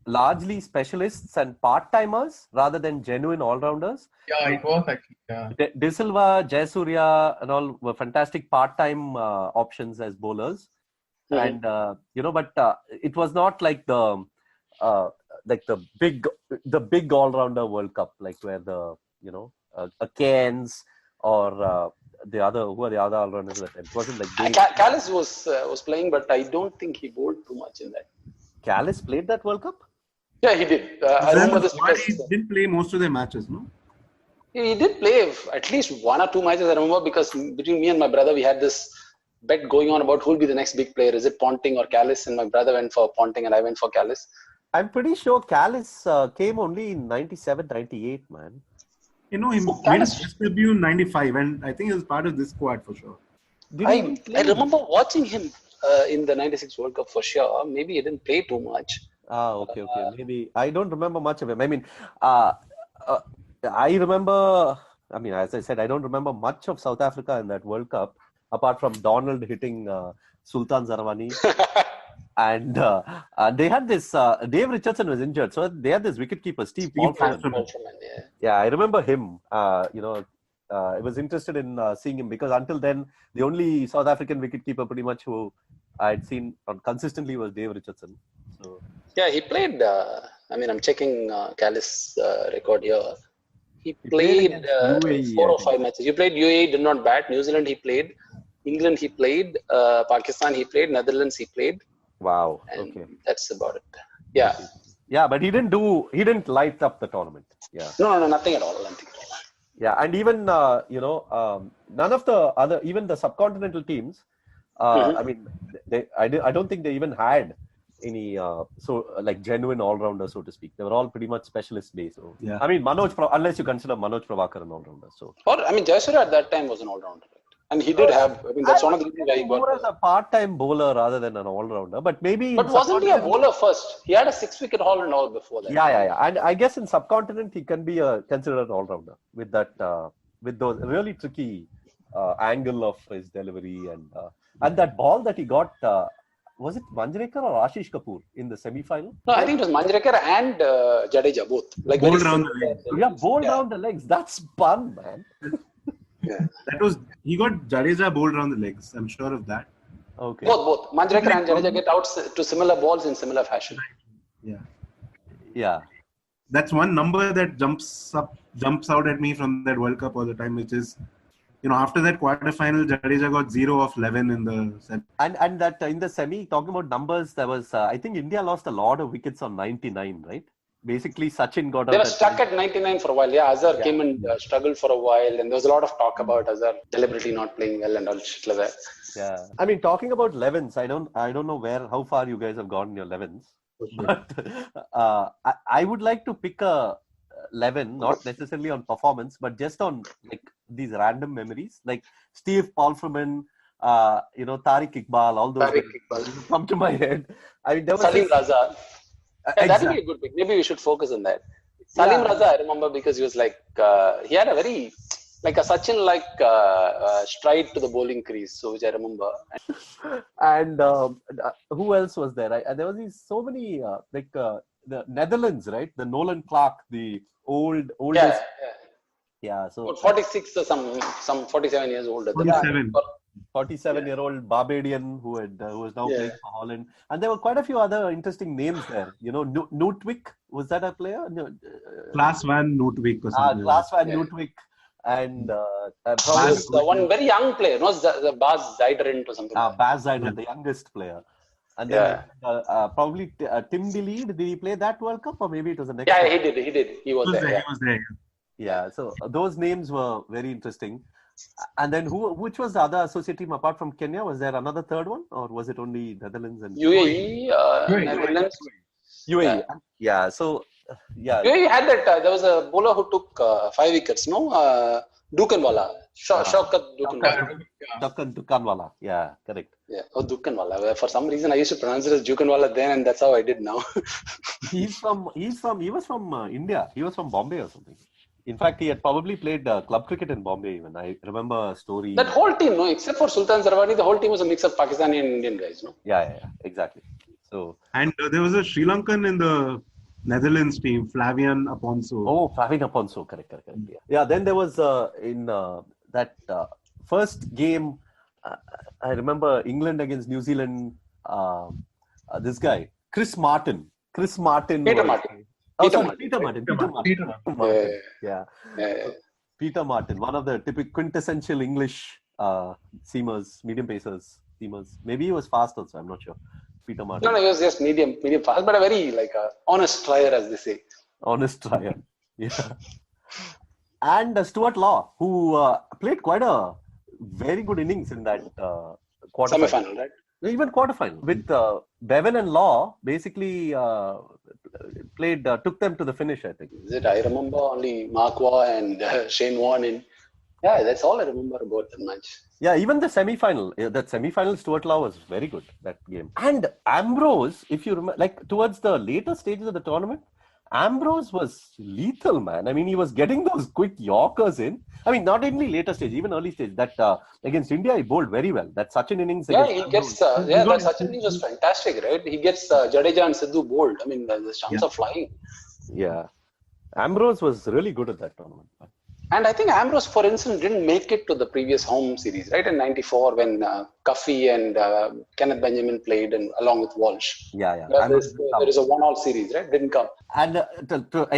largely specialists and part-timers rather than genuine all-rounders. Yeah, it was actually. Yeah. De Silva, Jayasuriya and all were fantastic part-time options as bowlers. Mm-hmm. And, but it was not like the big all-rounder World Cup, like where the, a Cairns or who are the other all-rounders? It wasn't like Callis was playing, but I don't think he bowled too much in that. Callis played that World Cup? Yeah, he did. I remember this because he didn't play most of their matches, no? He did play at least 1 or 2 matches, I remember, because between me and my brother, we had this bet going on about who will be the next big player. Is it Ponting or Callis? And my brother went for Ponting and I went for Callis. I'm pretty sure Callis came only in 97, 98, man. He made his debut in 95, and I think he was part of this squad for sure. I remember watching him in the 96 World Cup for sure. Maybe he didn't play too much. Okay. Maybe I don't remember much of him. I mean, I remember. I mean, as I said, I don't remember much of South Africa in that World Cup, apart from Donald hitting Sultan Zarawani, and they had this. Dave Richardson was injured, so they had this wicketkeeper, Steve Palfreman. Yeah, I remember him. I was interested in seeing him because until then, the only South African wicketkeeper pretty much who I had seen consistently was Dave Richardson. So. Yeah, he played. I'm checking Callis' record here. He played 4 or 5 matches. He played UAE, did not bat. New Zealand, he played. England, he played. Pakistan, he played. Netherlands, he played. Wow. And that's about it. Yeah. Yeah, but he didn't light up the tournament. Yeah. No, nothing at all. Yeah, and even none of the other, even the subcontinental teams. I mean, I don't think they even had any genuine all-rounder, so to speak. They were all pretty much specialist based. So, yeah. I mean, unless you consider Manoj Pravakar an all-rounder. So. Jayasuriya at that time was an all-rounder. And he did have, that's one of the reasons why he got more as a part-time bowler rather than an all-rounder. But wasn't he a bowler first? He had a 6-wicket haul and all before that. Yeah. And I guess in subcontinent, he can be considered an all-rounder with that, with those really tricky angle of his delivery and that ball that he got. Was it Manjrekar or Ashish Kapoor in the semi-final? No, I think it was Manjrekar and Jadeja, both. Bowled round the legs. Yeah, bowled round the legs. That's fun, man. Yeah, he got Jadeja bowled round the legs. I'm sure of that. Okay. Both. Manjrekar and Jadeja get out to similar balls in similar fashion. Yeah. That's one number that jumps out at me from that World Cup all the time, which is after that quarterfinal, Jadeja got 0 of 11 in the set. And that in the semi, talking about numbers, there was I think India lost a lot of wickets on 99, right? Basically, Sachin got out. They were stuck at 99 for a while. Yeah, Azhar came and struggled for a while, and there was a lot of talk about Azhar deliberately not playing well and all shit like that. Yeah, I mean, talking about 11s, I don't know how far you guys have gone in your 11s, but I would like to pick a 11, not necessarily on performance, but just on like these random memories, like Steve Palfreman, Tariq Iqbal, all those come to my head. I mean, there was Salim Raza. Exactly. That would be a good pick. Maybe we should focus on that. Salim Raza, I remember because he was like, he had a very, like a Sachin-like stride to the bowling crease, so which I remember. And who else was there? There was so many, the Netherlands, right? The Nolan Clark, the oldest. Yeah. So 46 or some 47 years old at the time. 47-year-old Barbadian who was now playing for Holland, and there were quite a few other interesting names there. Nutwick, was that a player? No, Klaas van Nutwick or something. Klaas van Nutwick, and one very young player, the Bas Zuiderent or something. Bas Zuiderent, the youngest player. And then probably Tim Dilly, did he play that World Cup, or maybe it was the next? Yeah, he did. He was there. He was there. Yeah, so those names were very interesting. And then which was the other associate team apart from Kenya? Was there another third one, or was it only Netherlands and UAE? Netherlands. UAE. Yeah. So UAE had that. There was a bowler who took 5 wickets. No, Dukanwala. Shaukat Dukanwala. Shaukat Dukanwala. Yeah, correct. Yeah, Dukanwala. For some reason, I used to pronounce it as Dukanwala then, and that's how I did now. He was from India. He was from Bombay or something. In fact, he had probably played club cricket in Bombay even. I remember a story. That whole team, no, except for Sultan Zarawani, the whole team was a mix of Pakistani and Indian guys, no? Yeah, exactly. So. And there was a Sri Lankan in the Netherlands team, Flavian Aponso. Oh, Flavian Aponso, correct. Yeah, then there was in that first game, I remember England against New Zealand, this guy, Chris Martin. Peter Martin. Peter Martin. Yeah. Peter Martin, one of the typical quintessential English seamers, medium pacers, seamers. Maybe he was fast also, I'm not sure. Peter Martin. No, he was just medium fast, but a very honest trier, as they say. Honest trier, yeah. And Stuart Law, who played quite a very good innings in that quarterfinal. Semi-final, right? Even quarterfinal. With Bevan and Law, basically took them to the finish, I think. I remember only Marqusee and Shane Warne. That's all I remember about the match. Yeah, even the semi-final. That semi-final, Stuart Law was very good, that game. And Ambrose, if you remember, like towards the later stages of the tournament, Ambrose was lethal, man. I mean, he was getting those quick Yorkers in. I mean, not only later stage, even early stage. That against India, he bowled very well. That Sachin innings. Yeah, he gets. That Sachin innings was fantastic, right? He gets Jadeja and Sidhu bowled. I mean, the chance of flying. Yeah, Ambrose was really good at that tournament. And I think Ambrose, for instance, didn't make it to the previous home series, right? In '94, when Cuffy and Kenneth Benjamin played, and along with Walsh. Yeah. There is a 1-all series, right? Didn't come. And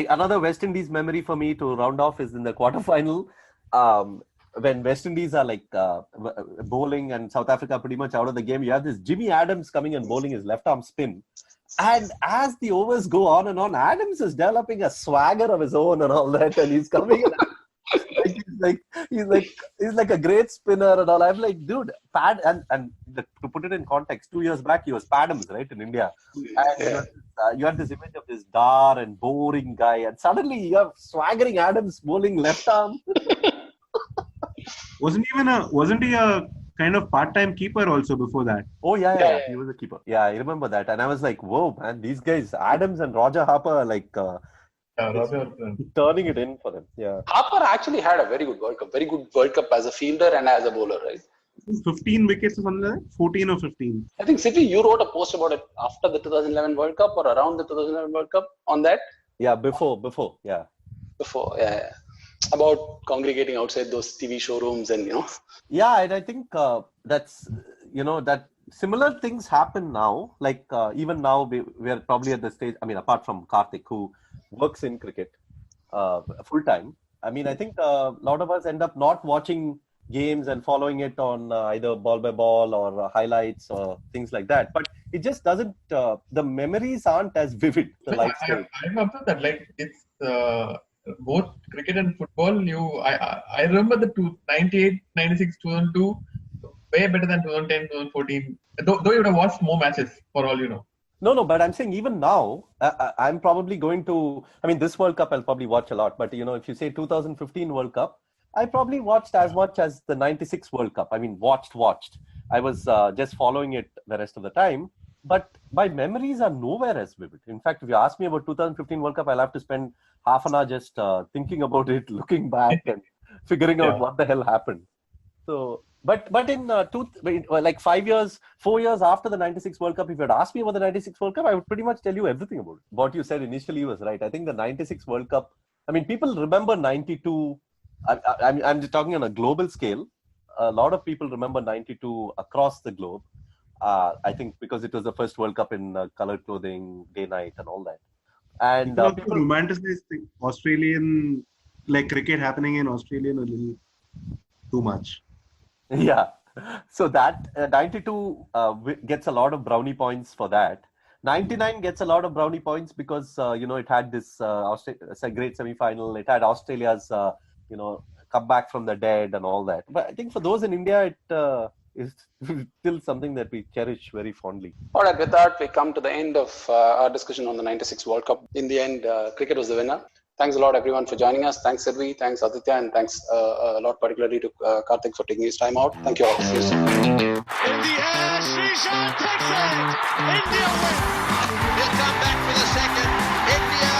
another West Indies memory for me to round off is in the quarterfinal, when West Indies are like bowling and South Africa pretty much out of the game. You have this Jimmy Adams coming and bowling his left arm spin. And as the overs go on and on, Adams is developing a swagger of his own and all that, and he's coming. He's like a great spinner and all. I'm like, dude, to put it in context, 2 years back he was Padams, right, in India. And you had this image of this dar and boring guy, and suddenly you have swaggering Adams bowling left arm. Wasn't he a kind of part-time keeper also before that? Oh yeah, he was a keeper. Yeah, I remember that, and I was like, whoa, man, these guys, Adams and Roger Harper, are like. Turning it in for them. Yeah. Harper actually had a very good World Cup as a fielder and as a bowler, right? 15 wickets or something like that? 14 or 15. I think, Siddhi, you wrote a post about it after the 2011 World Cup or around the 2011 World Cup on that? Yeah, before, yeah. Before, yeah. About congregating outside those TV showrooms and, Yeah, and I think that's, that similar things happen now. Like, even now, we are probably at the stage, I mean, apart from Karthik, who works in cricket full time. I mean, I think a lot of us end up not watching games and following it on either ball by ball or highlights or things like that. But it just doesn't, the memories aren't as vivid. The live stage. I'm obsessed that like it's both cricket and football. I remember the 98, 96, 2002 way better than 2010, 2014. Though you would have watched more matches for all you know. No, but I'm saying even now, I'm probably going to, I mean, this World Cup I'll probably watch a lot. But, if you say 2015 World Cup, I probably watched as much as the 96 World Cup. I mean, watched. I was just following it the rest of the time. But my memories are nowhere as vivid. In fact, if you ask me about 2015 World Cup, I'll have to spend half an hour just thinking about it, looking back and figuring out what the hell happened. So, but in 4 years after the 96 World Cup, if you had asked me about the 96 World Cup, I would pretty much tell you everything about it. What you said initially was right. I think the 96 World Cup, I mean, people remember 92. I'm just talking on a global scale. A lot of people remember 92 across the globe. I think because it was the first World Cup in colored clothing, day, night, and all that. And people romanticize the Australian, like cricket happening in Australia a little too much. Yeah. So that 92 gets a lot of brownie points for that. 99 gets a lot of brownie points because, it had this great semi-final. It had Australia's, comeback from the dead and all that. But I think for those in India, it is still something that we cherish very fondly. All right, with that, we come to the end of our discussion on the 96 World Cup. In the end, cricket was the winner. Thanks a lot, everyone, for joining us. Thanks, Sidvi. Thanks, Aditya. And thanks a lot particularly to Karthik for taking his time out. Thank you all. See you soon. In the air, Sri takes it. India win. He'll come back for the second. India